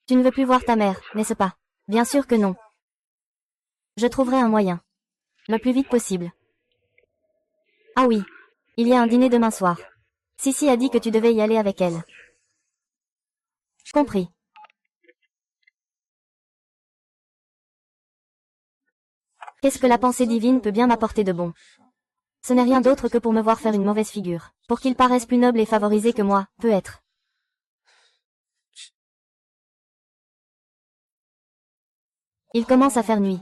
Tu ne veux plus voir ta mère, n'est-ce pas? Bien sûr que non. Je trouverai un moyen. Le plus vite possible. Ah oui. Il y a un dîner demain soir. Sissi a dit que tu devais y aller avec elle. Compris. Qu'est-ce que la pensée divine peut bien m'apporter de bon? Ce n'est rien d'autre que pour me voir faire une mauvaise figure. Pour qu'il paraisse plus noble et favorisé que moi, peut-être. Il commence à faire nuit.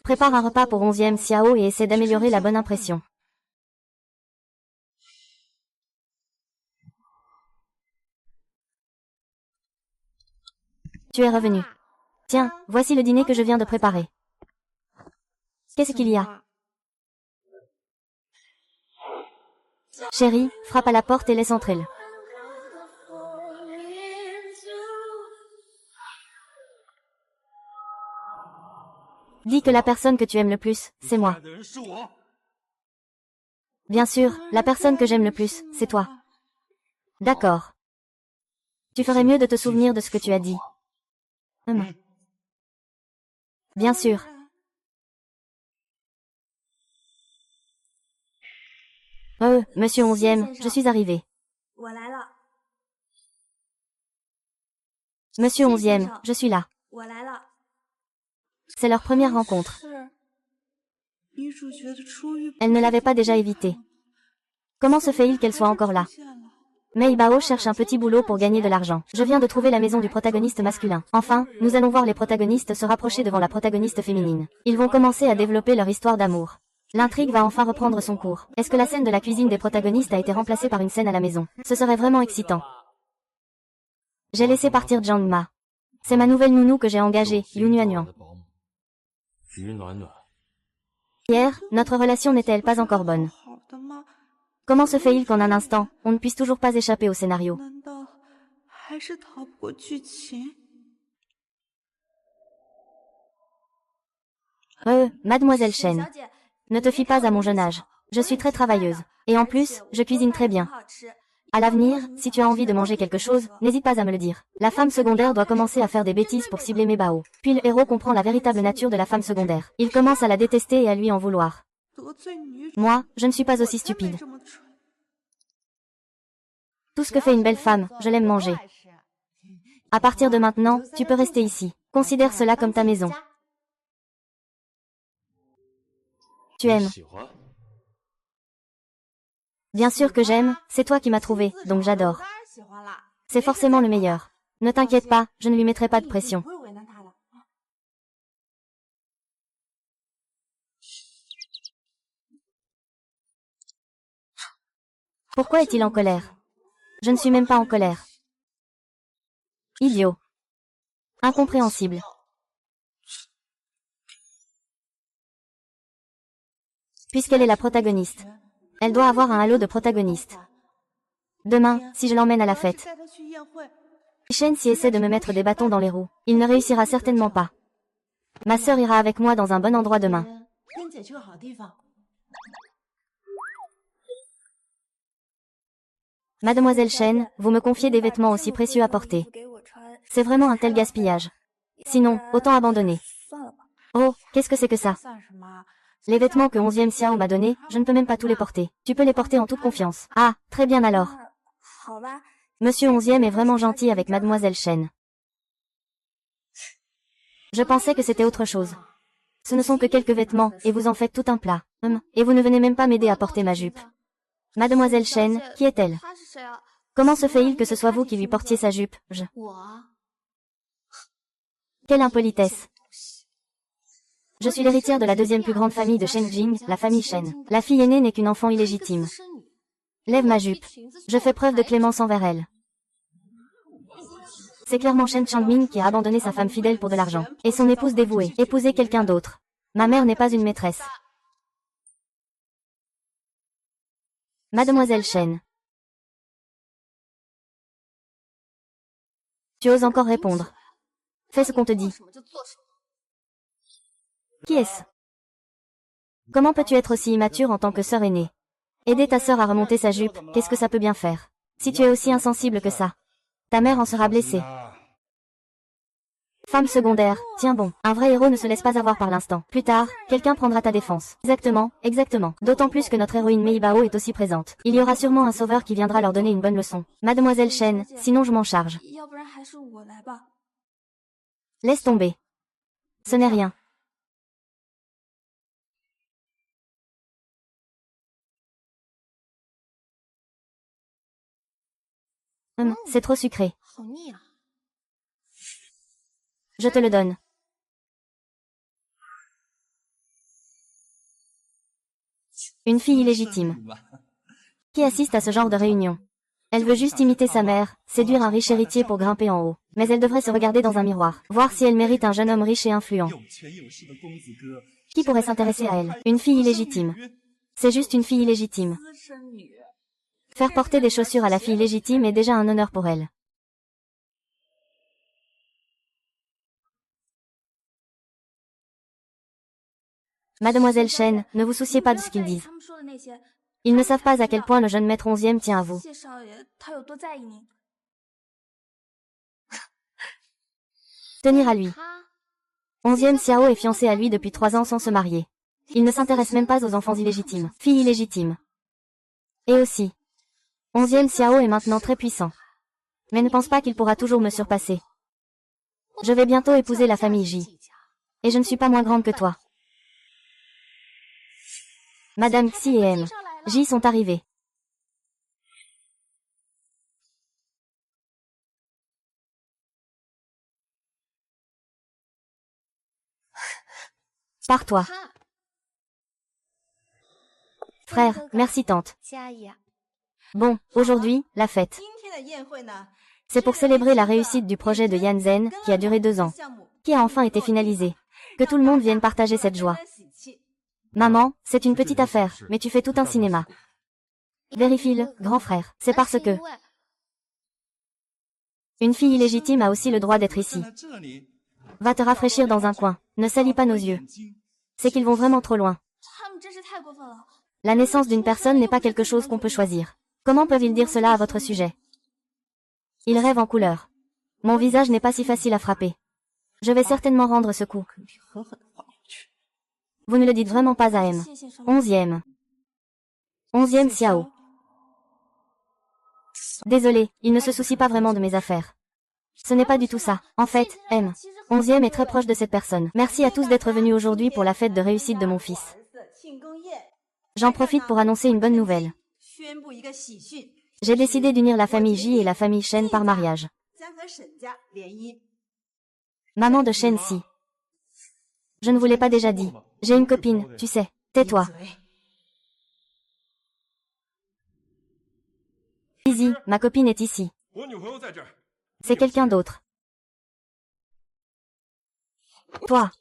Prépare un repas pour 11e Xiao et essaie d'améliorer la bonne impression. Tu es revenu. Tiens, voici le dîner que je viens de préparer. Qu'est-ce qu'il y a? Chérie, frappe à la porte et laisse entrer. Dis que la personne que tu aimes le plus, c'est moi. Bien sûr, la personne que j'aime le plus, c'est toi. D'accord. Tu ferais mieux de te souvenir de ce que tu as dit. Bien sûr. Monsieur 11e, je suis arrivé. 我来了， Monsieur 11e, je suis là. 我来了。 C'est leur première rencontre. 是女主角的初遇。 Elle ne l'avait pas déjà évité. Comment se fait-il qu'elle soit encore là? Mei Bao cherche un petit boulot pour gagner de l'argent. Je viens de trouver la maison du protagoniste masculin. Enfin, nous allons voir les protagonistes se rapprocher devant la protagoniste féminine. Ils vont commencer à développer leur histoire d'amour. L'intrigue va enfin reprendre son cours. Est-ce que la scène de la cuisine des protagonistes a été remplacée par une scène à la maison? Ce serait vraiment excitant. J'ai laissé partir Zhang Ma. C'est ma nouvelle nounou que j'ai engagée, Yu Nuanyuan. Hier, notre relation n'était-elle pas encore bonne? 好的吗？ Comment se fait-il qu'en un instant, on ne puisse toujours pas échapper au scénario? 难道还是逃不过剧情？ Mademoiselle 小 Chen, 姐， ne te fie pas à mon jeune âge. Je suis très travailleuse. Et en plus, je cuisine très bien. À l'avenir, si tu as envie de manger quelque chose, n'hésite pas à me le dire. La femme secondaire doit commencer à faire des bêtises pour cibler mes Bao. Puis le héros comprend la véritable nature de la femme secondaire. Il commence à la détester et à lui en vouloir. 得罪女主， Moi, je ne suis pas aussi 我才没 stupide. 这么蠢。 Tout ce que fait une belle femme, je l'aime manger. À partir de maintenant, tu peux rester ici. Considère cela comme ta maison. Tu aimes. Bien sûr que j'aime, c'est toi qui m'as trouvé, donc j'adore. C'est forcément le meilleur. Ne t'inquiète pas, je ne lui mettrai pas de pression. Pourquoi est-il en colère? Je ne suis même pas en colère. Idiot. Incompréhensible. Puisqu'elle est la protagoniste. Elle doit avoir un halo de protagoniste. Demain, si je l'emmène à la 我要去 fête, 带她去宴会。 Shen s'y essaie de me mettre des bâtons dans les roues. Il ne réussira certainement pas. Ma sœur ira avec moi dans un bon endroit demain. 跟姐去个好地方。 Mademoiselle Shen, vous me confiez des vêtements aussi précieux à porter. 给我穿， C'est vraiment un tel gaspillage. Sinon, autant abandonner. 算了吧。 Oh, qu'est-ce que c'est que ça? 算什么？ Les vêtements que 11e Xiao m'a donnés, je ne peux même pas tous les porter. Tu peux les porter en toute confiance. Ah, très bien alors. 好吧， Monsieur 11e est vraiment gentil avec Mademoiselle Shen. Je pensais que c'était autre chose. Ce ne sont que quelques vêtements, et vous en faites tout un plat. Et vous ne venez même pas m'aider à porter ma jupe. Mademoiselle Shen, qui est-elle? 他是谁啊？ Comment se fait-il que ce soit vous qui lui portiez sa jupe? 我 Quelle impolitesse. Je suis l'héritière de la deuxième plus grande famille de Shenjing, la famille Shen. La fille aînée n'est qu'une enfant illégitime. Lève ma jupe. Je fais preuve de clémence envers elle. C'est clairement Shen Changming qui a abandonné sa femme fidèle pour de l'argent. Et son épouse dévouée. Épouser quelqu'un d'autre. Ma mère n'est pas une maîtresse. Mademoiselle Shen. Tu oses encore répondre. Fais ce qu'on te dit. 什么就做什么。 Qui est-ce? Comment peux-tu être aussi immature en tant que sœur aînée? Aider ta sœur à remonter sa jupe, qu'est-ce que ça peut bien faire? Si tu es aussi insensible que ça, ta mère en sera blessée. Femme secondaire, tiens bon, un vrai héros ne se laisse pas avoir par l'instant. Plus tard, quelqu'un prendra ta défense. Exactement, exactement. D'autant plus que notre héroïne Mei Bao est aussi présente. Il y aura sûrement un sauveur qui viendra leur donner une bonne leçon. Mademoiselle Shen, sinon je m'en charge. 要不然还是我来吧。 Laisse tomber. Ce n'est rien. C'est trop sucré. 好腻啊！ Je te le donne. Une fille illégitime. Qui assiste à ce genre de réunion? Elle veut juste imiter sa mère, séduire un riche héritier pour grimper en haut. Mais elle devrait se regarder dans un miroir, voir si elle mérite un jeune homme riche et influent. Qui pourrait s'intéresser à elle? Une fille illégitime. C'est juste une fille illégitime. 资深女， Faire porter des chaussures à la fille légitime est déjà un honneur pour elle. Mademoiselle Shen, ne vous souciez pas de ce qu'ils disent. 他们说的那些， Ils ne savent pas à quel point le jeune maître 11e tient à vous. 谢少爷他有多在意您。 Tenir à lui. 他 11e Xiao est fiancé à lui depuis 3 ans sans se marier. Il ne s'intéresse même pas aux enfants illégitimes. Fille illégitime. Et aussi. 11e Xiao est maintenant très puissant. Mais ne pense pas qu'il pourra toujours me surpasser. Je vais bientôt épouser la famille Ji. Et je ne suis pas moins grande que toi. Madame Xi et M. Ji sont arrivés. Pars-toi. Frère, merci tante. Bon, aujourd'hui, la fête. C'est pour célébrer la réussite du projet de Yanzhen, qui a duré 2 ans, qui a enfin été finalisé. Que tout le monde vienne partager cette joie. Maman, c'est une petite affaire, mais tu fais tout un cinéma. Vérifie-le, grand frère. C'est parce que une fille illégitime a aussi le droit d'être ici. Va te rafraîchir dans un coin. Ne salis pas nos yeux. C'est qu'ils vont vraiment trop loin. La naissance d'une personne n'est pas quelque chose qu'on peut choisir. Comment peuvent-ils dire cela à votre sujet? Ils rêvent en couleur. Mon visage n'est pas si facile à frapper. Je vais certainement rendre ce coup. Vous ne le dites vraiment pas à M. 11e. 11e Xiao. Désolé, il ne se soucie pas vraiment de mes affaires. Ce n'est pas du tout ça. En fait, M. 11e est très proche de cette personne. Merci à tous d'être venus aujourd'hui pour la fête de réussite de mon fils. J'en profite pour annoncer une bonne nouvelle. J'ai décidé d'unir la famille Ji et la famille Shen par mariage. Maman de Shen Si. Je ne vous l'ai pas déjà dit. J'ai une copine, tu sais. Tais-toi. Izzy, ma copine est ici. C'est quelqu'un d'autre. Toi.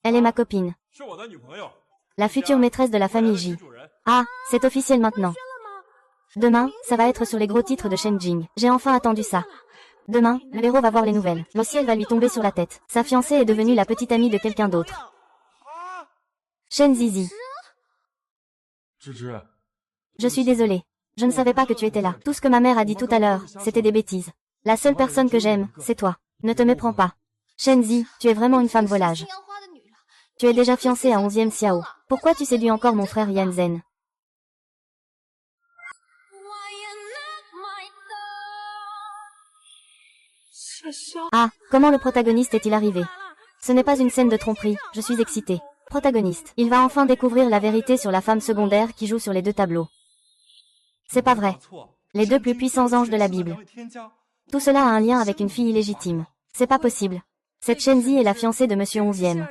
Elle est ma copine. La future maîtresse de la famille Ji. Ah, c'est officiel maintenant. Demain, ça va être sur les gros titres de Shenjing. J'ai enfin attendu ça. Demain, le héros va voir les nouvelles. Le ciel va lui tomber sur la tête. Sa fiancée est devenue la petite amie de quelqu'un d'autre. Shen Zizi. Je suis désolée. Je ne savais pas que tu étais là. Tout ce que ma mère a dit tout à l'heure, c'était des bêtises. La seule personne que j'aime, c'est toi. Ne te méprends pas. Shenzi, tu es vraiment une femme volage. Tu es déjà fiancée à 11e Xiao. Pourquoi tu séduis encore mon frère Yanzhen? Ah, comment le protagoniste est-il arrivé? Ce n'est pas une scène de tromperie, je suis excitée. Protagoniste. Il va enfin découvrir la vérité sur la femme secondaire qui joue sur les 2 tableaux. C'est pas vrai. Les 2 plus puissants anges de la Bible. Tout cela a un lien avec une fille illégitime. C'est pas possible. Cette Shenzi est la fiancée de Monsieur 11e.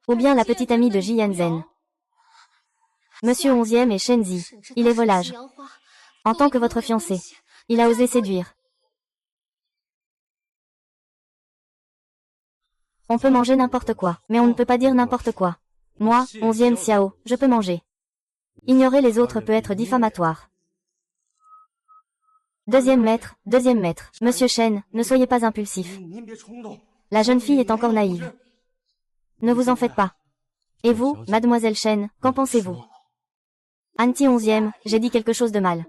Ou bien la petite amie de Ji Yanzhen. Monsieur 11e est Shenzi. Il est volage. En tant que votre fiancé. Il a osé séduire. On peut manger n'importe quoi, mais on ne peut pas dire n'importe quoi. Moi, 11e Xiao, je peux manger. Ignorer les autres peut être diffamatoire. Deuxième maître. Monsieur Shen, ne soyez pas impulsif. La jeune fille est encore naïve. Ne vous en faites pas. Et vous, mademoiselle Shen, qu'en pensez-vous? Anti 11e, j'ai dit quelque chose de mal.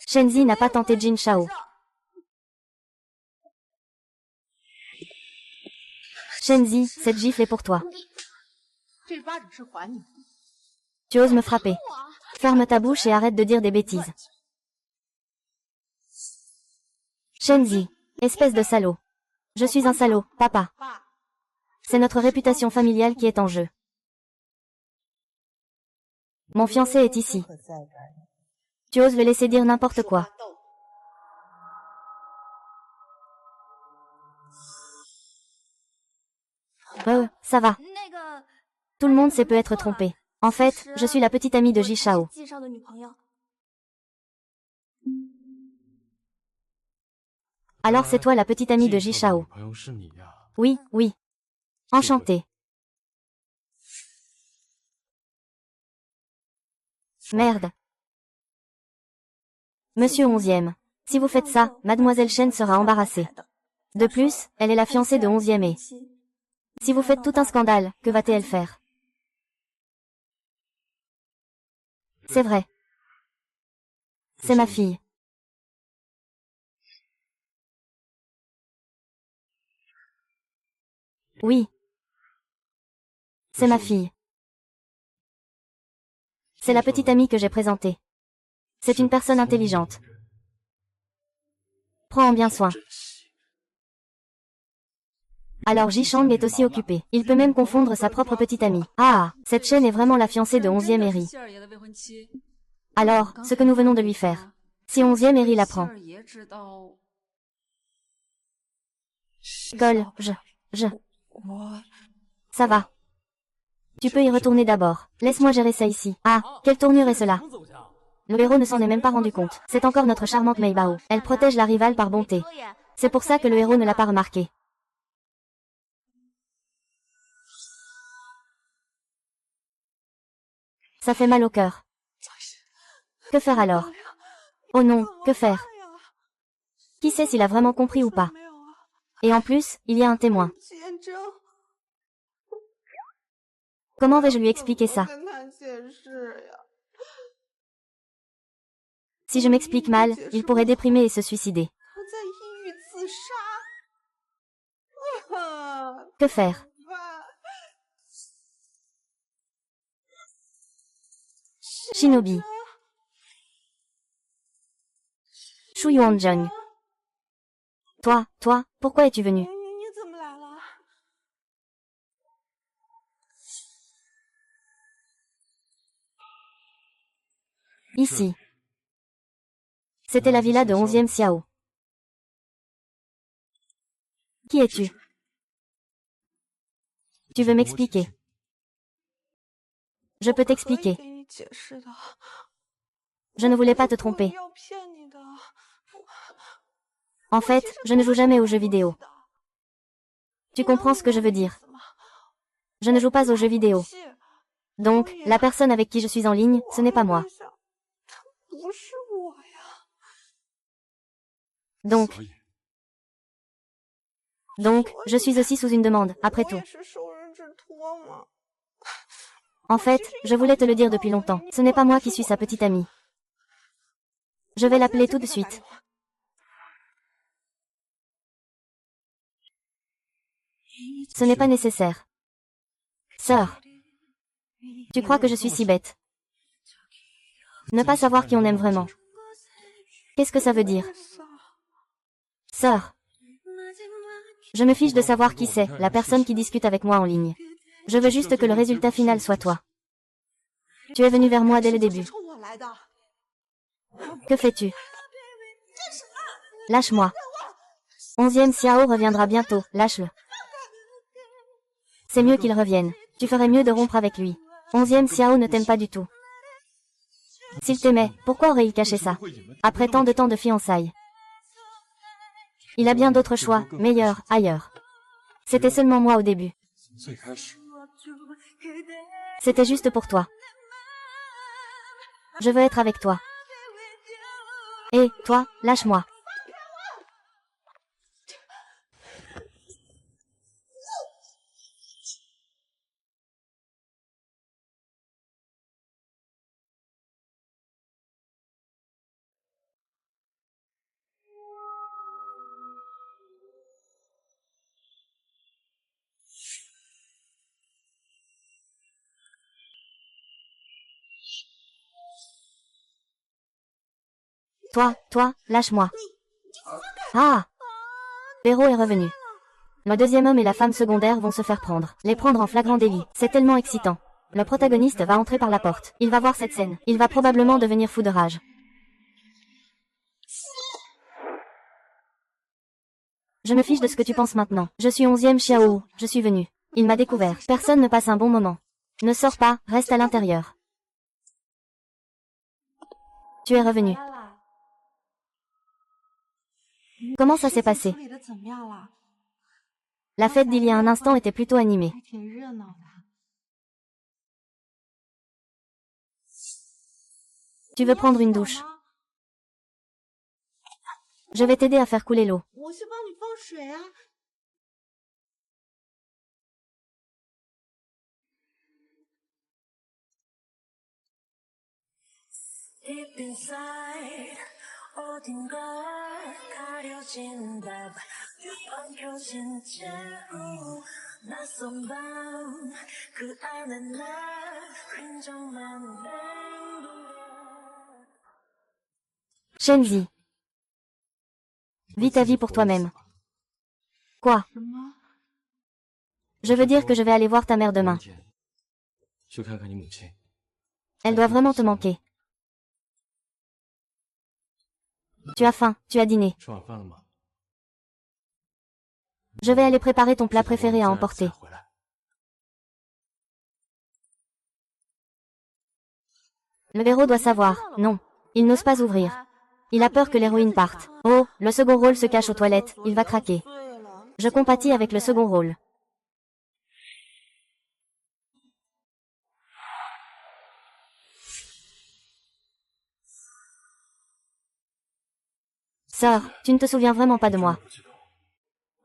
Shenzi n'a pas tenté Jin Shao. Shenzi, cette gifle est pour toi. Tu oses me frapper. Ferme ta bouche et arrête de dire des bêtises. Shenzi, espèce de salaud. Je suis un salaud, papa. C'est notre réputation familiale qui est en jeu. Mon fiancé est ici. Tu oses le laisser dire n'importe quoi. Ça va. Tout le monde sait peut être trompé. En fait, je suis la petite amie de Ji Shao. Alors c'est toi la petite amie de Ji Shao. Oui, oui. Enchantée. Merde. Monsieur 11e. Si vous faites ça, mademoiselle Shen sera embarrassée. De plus, elle est la fiancée de 11e et... Si vous faites tout un scandale, que va-t-elle faire? C'est vrai. C'est ma fille. Oui. C'est ma fille. C'est la petite amie que j'ai présentée. C'est une personne intelligente. Prends en bien soin. Alors Ji-Chang est aussi occupé. Il peut même confondre sa propre petite amie. Ah, cette chaîne est vraiment la fiancée de 11e Eri. Alors, ce que nous venons de lui faire. Si 11e Eri l'apprend. Cole, Ça va. Tu peux y retourner d'abord. Laisse-moi gérer ça ici. Ah, quelle tournure est cela? Le héros ne s'en est même pas rendu compte. C'est encore notre charmante Mei Bao. Elle protège la rivale par bonté. C'est pour ça que le héros ne l'a pas remarqué. Ça fait mal au cœur. Que faire alors? Oh non, que faire? Qui sait s'il a vraiment compris ou pas? Et en plus, il y a un témoin. Comment vais-je lui expliquer ça? Si je m'explique mal, il pourrait déprimer et se suicider. Que faire? Shinobi. Shu Yuanzheng. Toi, pourquoi es-tu venu? Ici. C'était la villa de 11e Xiao. Qui es-tu? Tu veux m'expliquer? Je peux t'expliquer. Je ne voulais pas te tromper. En fait, je ne joue jamais aux jeux vidéo. Tu comprends ce que je veux dire? Je ne joue pas aux jeux vidéo. Donc, la personne avec qui je suis en ligne, ce n'est pas moi. Donc, je suis aussi sous une demande, après tout. En fait, je voulais te le dire depuis longtemps. Ce n'est pas moi qui suis sa petite amie. Je vais l'appeler tout de suite. Ce n'est pas nécessaire. Sœur. Tu crois que je suis si bête? Ne pas savoir qui on aime vraiment. Qu'est-ce que ça veut dire? Sœur. Je me fiche de savoir qui c'est, la personne qui discute avec moi en ligne. Je veux juste que le résultat final soit toi. Tu es venu vers moi dès le début. Que fais-tu? Lâche-moi. 11e Xiao reviendra bientôt, lâche-le. C'est mieux qu'il revienne. Tu ferais mieux de rompre avec lui. 11e Xiao ne t'aime pas du tout. S'il t'aimait, pourquoi aurait-il caché ça? Après tant de temps de fiançailles. Il a bien d'autres choix, meilleurs, ailleurs. C'était seulement moi au début. C'était juste pour toi. Je veux être avec toi. Hé, toi, lâche-moi. Toi, lâche-moi. Ah! Héros est revenu. Le deuxième homme et la femme secondaire vont se faire prendre. Les prendre en flagrant délit. C'est tellement excitant. Le protagoniste va entrer par la porte. Il va voir cette scène. Il va probablement devenir fou de rage. Je me fiche de ce que tu penses maintenant. Je suis 11e Xiao. Je suis venu. Il m'a découvert. Personne ne passe un bon moment. Ne sors pas, reste à l'intérieur. Tu es revenu. Comment ça s'est passé? La fête d'il y a un instant était plutôt animée. Tu veux prendre une douche? Je vais t'aider à faire couler l'eau. Deep inside 어딘가 가려진 답 엉켜진 채로 낯선 밤 그 안에 나 흔적만 내 Shenzi. Vis ta vie pour toi-même. Quoi? 什么？ Je veux dire que je vais aller voir ta mère demain. 去看看你母亲。 Elle doit vraiment te manquer. Tu as faim, tu as dîné. 吃晚饭了吗？ Je vais aller préparer ton plat préféré à emporter. 回来。 Le héros doit savoir. Non. Il n'ose pas ouvrir. Il a peur que l'héroïne parte. Oh, le second rôle se cache aux toilettes, il va craquer. Je compatis avec le second rôle. Sœur, tu ne te souviens vraiment pas de moi.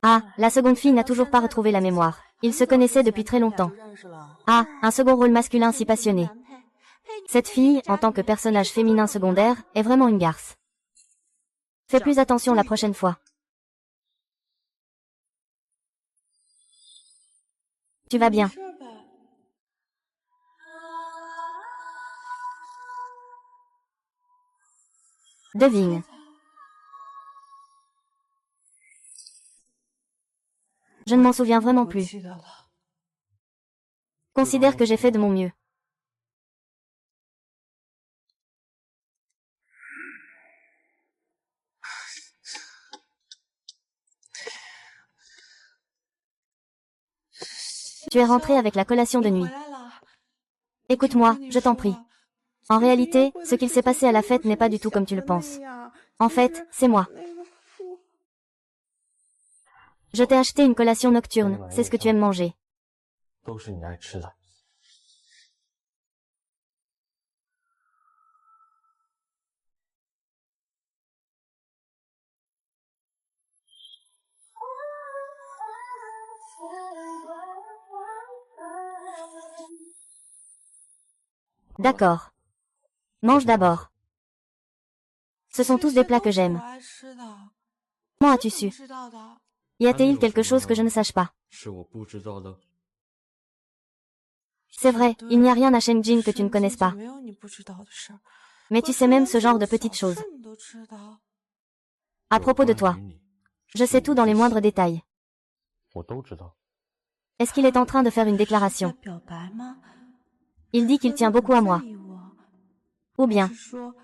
Ah, la seconde fille n'a toujours pas retrouvé la mémoire. Ils se connaissaient depuis très longtemps. Ah, un second rôle masculin si passionné. Cette fille, en tant que personnage féminin secondaire, est vraiment une garce. Fais plus attention la prochaine fois. Tu vas bien. 事儿呗。 Devine. Je ne m'en souviens vraiment 不 plus. 记得了。 Considère que j'ai fait de mon mieux. Tu es rentré avec la collation de 你 nuit. 回来了。 Écoute-moi, je t'en prie. En réalité, ce qu'il s'est passé à la fête n'est pas du tout comme tu le penses. En fait, c'est moi. Je t'ai acheté une collation nocturne, c'est ce que tu aimes manger. 都是你爱吃的。 D'accord. Mange d'abord. Ce sont tous des plats que j'aime. 我爱吃的。 Comment as-tu su? 知道的。 Y a-t-il quelque chose que je ne sache pas? 是我不知道的。 C'est vrai, il n'y a rien à Shenjin que tu ne connaisses pas. 没有你不知道的事儿。 Mais tu sais même ce genre de petites choses. 你都知道。 À propos de toi, 关于你 je sais tout dans les moindres détails. 我都知道。 Est-ce qu'il est en train de faire une déclaration? 表白吗？ Il dit qu'il tient beaucoup à moi. 在意我 Ou bien, 是说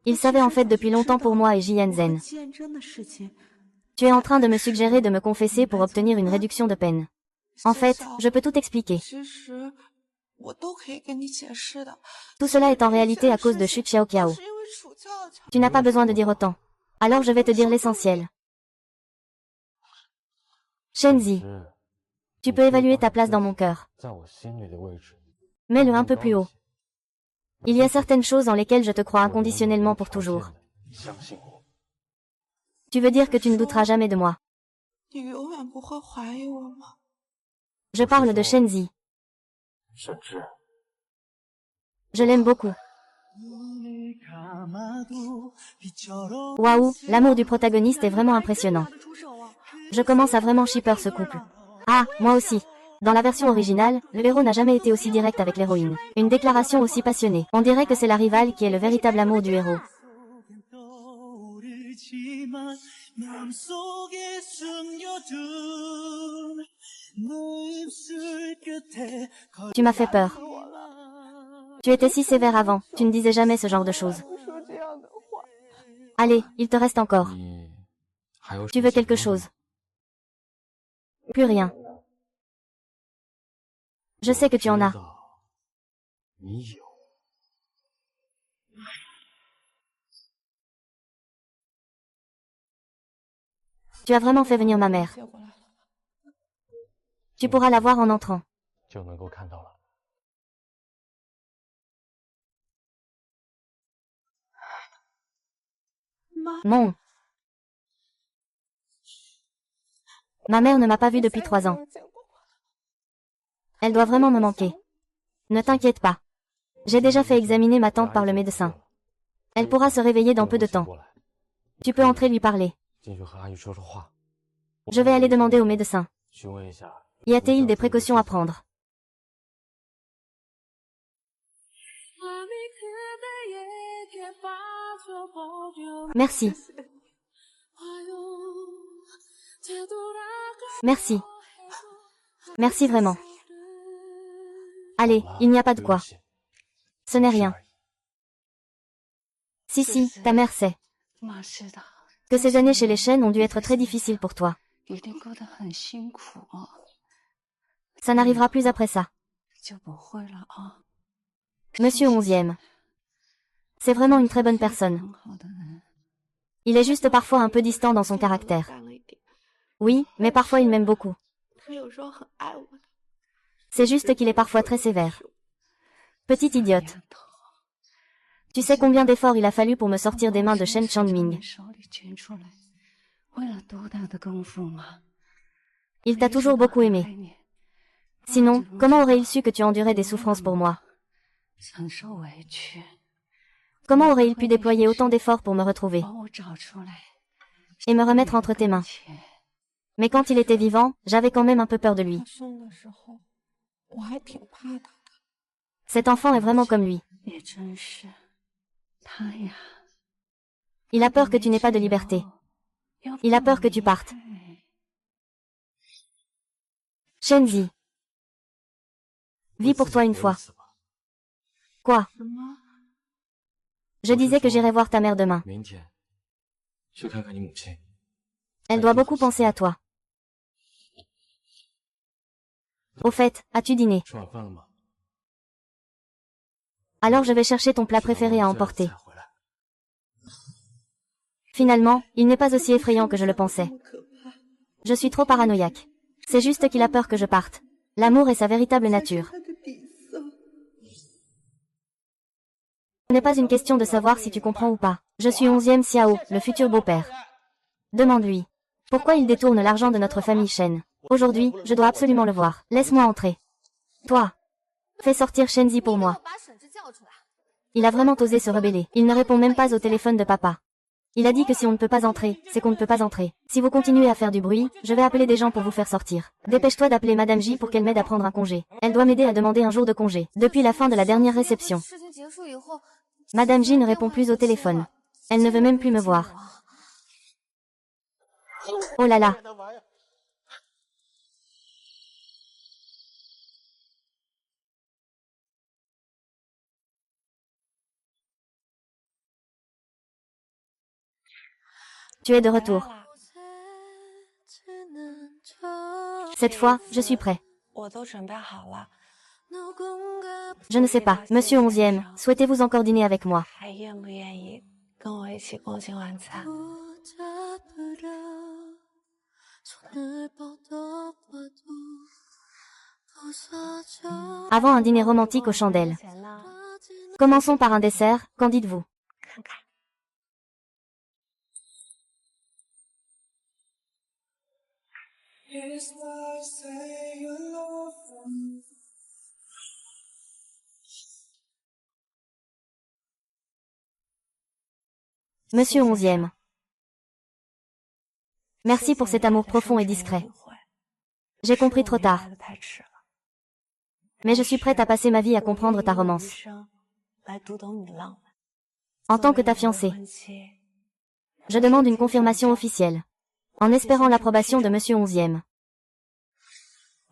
il savait en fait depuis longtemps pour moi et Jianzhen. 见真的事情。 Tu es en train de me suggérer de me confesser pour obtenir une réduction de peine. En fait, je peux tout expliquer. 其实我都可以跟你解释的。 Tout cela est en réalité à cause de Xu Xiaoqiao. 是因为暑假才 Tu n'as pas besoin de dire autant. Alors je vais te dire l'essentiel. Shenzi, 是 tu peux évaluer ta place dans mon cœur. 在我心里的位置。 Mets-le un peu plus haut. Il y a certaines choses en lesquelles je te crois inconditionnellement pour toujours. 相信我。 Tu veux dire que tu ne douteras jamais de moi. 你永远不会怀疑我吗？ Je parle de Shenzi. 甚至 Je l'aime beaucoup. Waouh, l'amour du protagoniste est vraiment impressionnant. Je commence à vraiment shipper ce couple. Ah, moi aussi. Dans la version originale, le héros n'a jamais été aussi direct avec l'héroïne. Une déclaration aussi passionnée. On dirait que c'est la rivale qui est le véritable amour du héros. Tu m'as fait peur. Tu étais si sévère avant, tu ne disais jamais ce genre de choses. Allez, il te reste encore. 你还有什么 Tu veux 想 quelque 问的 chose? Plus rien. Je sais que tu en 知 as. 道你有。 Tu as vraiment fait venir ma mère. 接过来了。 Tu pourras la voir en entrant. 就能够看到了。 Mon. Ma mère ne m'a pas vue depuis 3 ans. Elle doit vraiment me manquer. Ne t'inquiète pas. J'ai déjà fait examiner ma tante par le médecin. Elle pourra se réveiller dans peu de temps. Tu peux entrer lui parler. 进去和阿姨说说话， Je vais aller demander au médecin. 询问一下。 Y a-t-il des précautions à prendre? Merci. Merci. Merci vraiment. Allez, il n'y a pas de quoi. Ce n'est rien. Si, ta mère sait. Que ces années chez les Shen ont dû être très difficiles pour toi. Ça n'arrivera plus après ça. Monsieur 11e. C'est vraiment une très bonne personne. Il est juste parfois un peu distant dans son caractère. Oui, mais parfois il m'aime beaucoup. C'est juste qu'il est parfois très sévère. Petite idiote. Tu sais combien d'efforts il a fallu pour me sortir des mains de Shen Changming. Il t'a toujours beaucoup aimé. Sinon, comment aurait-il su que tu endurais des souffrances pour moi? Comment aurait-il pu déployer autant d'efforts pour me retrouver et me remettre entre tes mains? Mais quand il était vivant, j'avais quand même un peu peur de lui. Cet enfant est vraiment comme lui. Il a peur que tu n'aies pas de liberté. Il a peur que tu partes. Shenzi. Vis pour toi une fois. Quoi? Je disais que j'irai voir ta mère demain. Elle doit beaucoup penser à toi. Au fait, as-tu dîné? Alors je vais chercher ton plat préféré à emporter. Finalement, il n'est pas aussi effrayant que je le pensais. Je suis trop paranoïaque. C'est juste qu'il a peur que je parte. L'amour est sa véritable nature. Ce n'est pas une question de savoir si tu comprends ou pas. Je suis 11e Xiao, le futur beau-père. Demande-lui. Pourquoi il détourne l'argent de notre famille Shen? Aujourd'hui, je dois absolument le voir. Laisse-moi entrer. Toi. Fais sortir Shenzi pour moi. Il a vraiment osé se rebeller. Il ne répond même pas au téléphone de papa. Il a dit que si on ne peut pas entrer, c'est qu'on ne peut pas entrer. Si vous continuez à faire du bruit, je vais appeler des gens pour vous faire sortir. Dépêche-toi d'appeler Madame J pour qu'elle m'aide à prendre un congé. Elle doit m'aider à demander un jour de congé. Depuis la fin de la dernière réception. Madame J ne répond plus au téléphone. Elle ne veut même plus me voir. Oh là là. Tu es de retour. Cette fois, je suis prêt. Je ne sais pas, Monsieur 11e, souhaitez-vous encore dîner avec moi? Avant un dîner romantique aux chandelles. Commençons par un dessert, qu'en dites-vous? Monsieur 11e. Merci pour cet amour profond et discret. J'ai compris trop tard. Mais je suis prête à passer ma vie à comprendre ta romance. En tant que ta fiancée. Je demande une confirmation officielle. En espérant l'approbation de Monsieur 11e.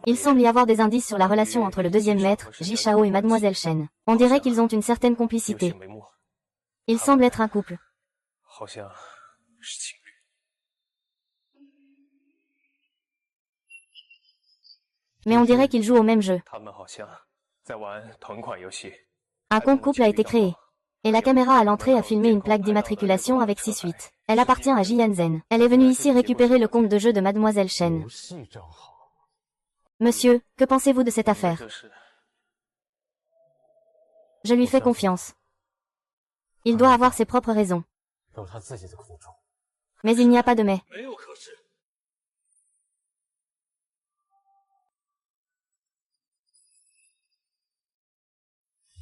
Il semble y avoir des indices sur la relation entre le deuxième maître, Ji Shao et Mademoiselle Shen. On dirait qu'ils ont une certaine complicité. Ils semblent être un couple. Mais on dirait qu'ils jouent au même jeu. Un compte couple a été créé. Et la caméra à l'entrée a filmé une plaque d'immatriculation avec 6-8. Elle appartient à Jianzhen. Elle est venue ici récupérer le compte de jeu de Mademoiselle Shen. Monsieur, que pensez-vous de cette affaire? Je lui fais confiance. Il doit avoir ses propres raisons. Mais il n'y a pas de mais.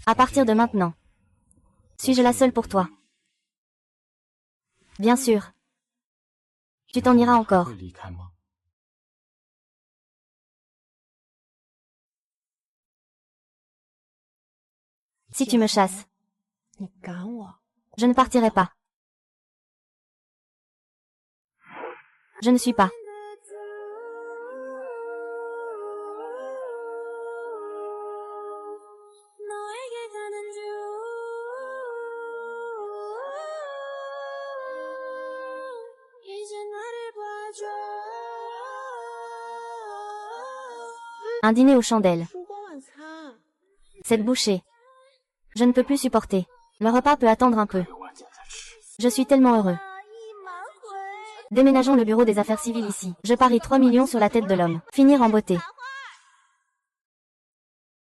À partir de maintenant. Suis-je la seule pour toi? Bien sûr. Tu t'en iras encore. Si tu me chasses, je ne partirai pas. Je ne suis pas. Un dîner aux chandelles. 烛光晚餐。 Cette bouchée. Je ne peux plus supporter. Le repas peut attendre un peu. Je suis tellement heureux. Déménageons le bureau des affaires civiles ici. Je parie 3 millions sur la tête de l'homme. Finir en beauté.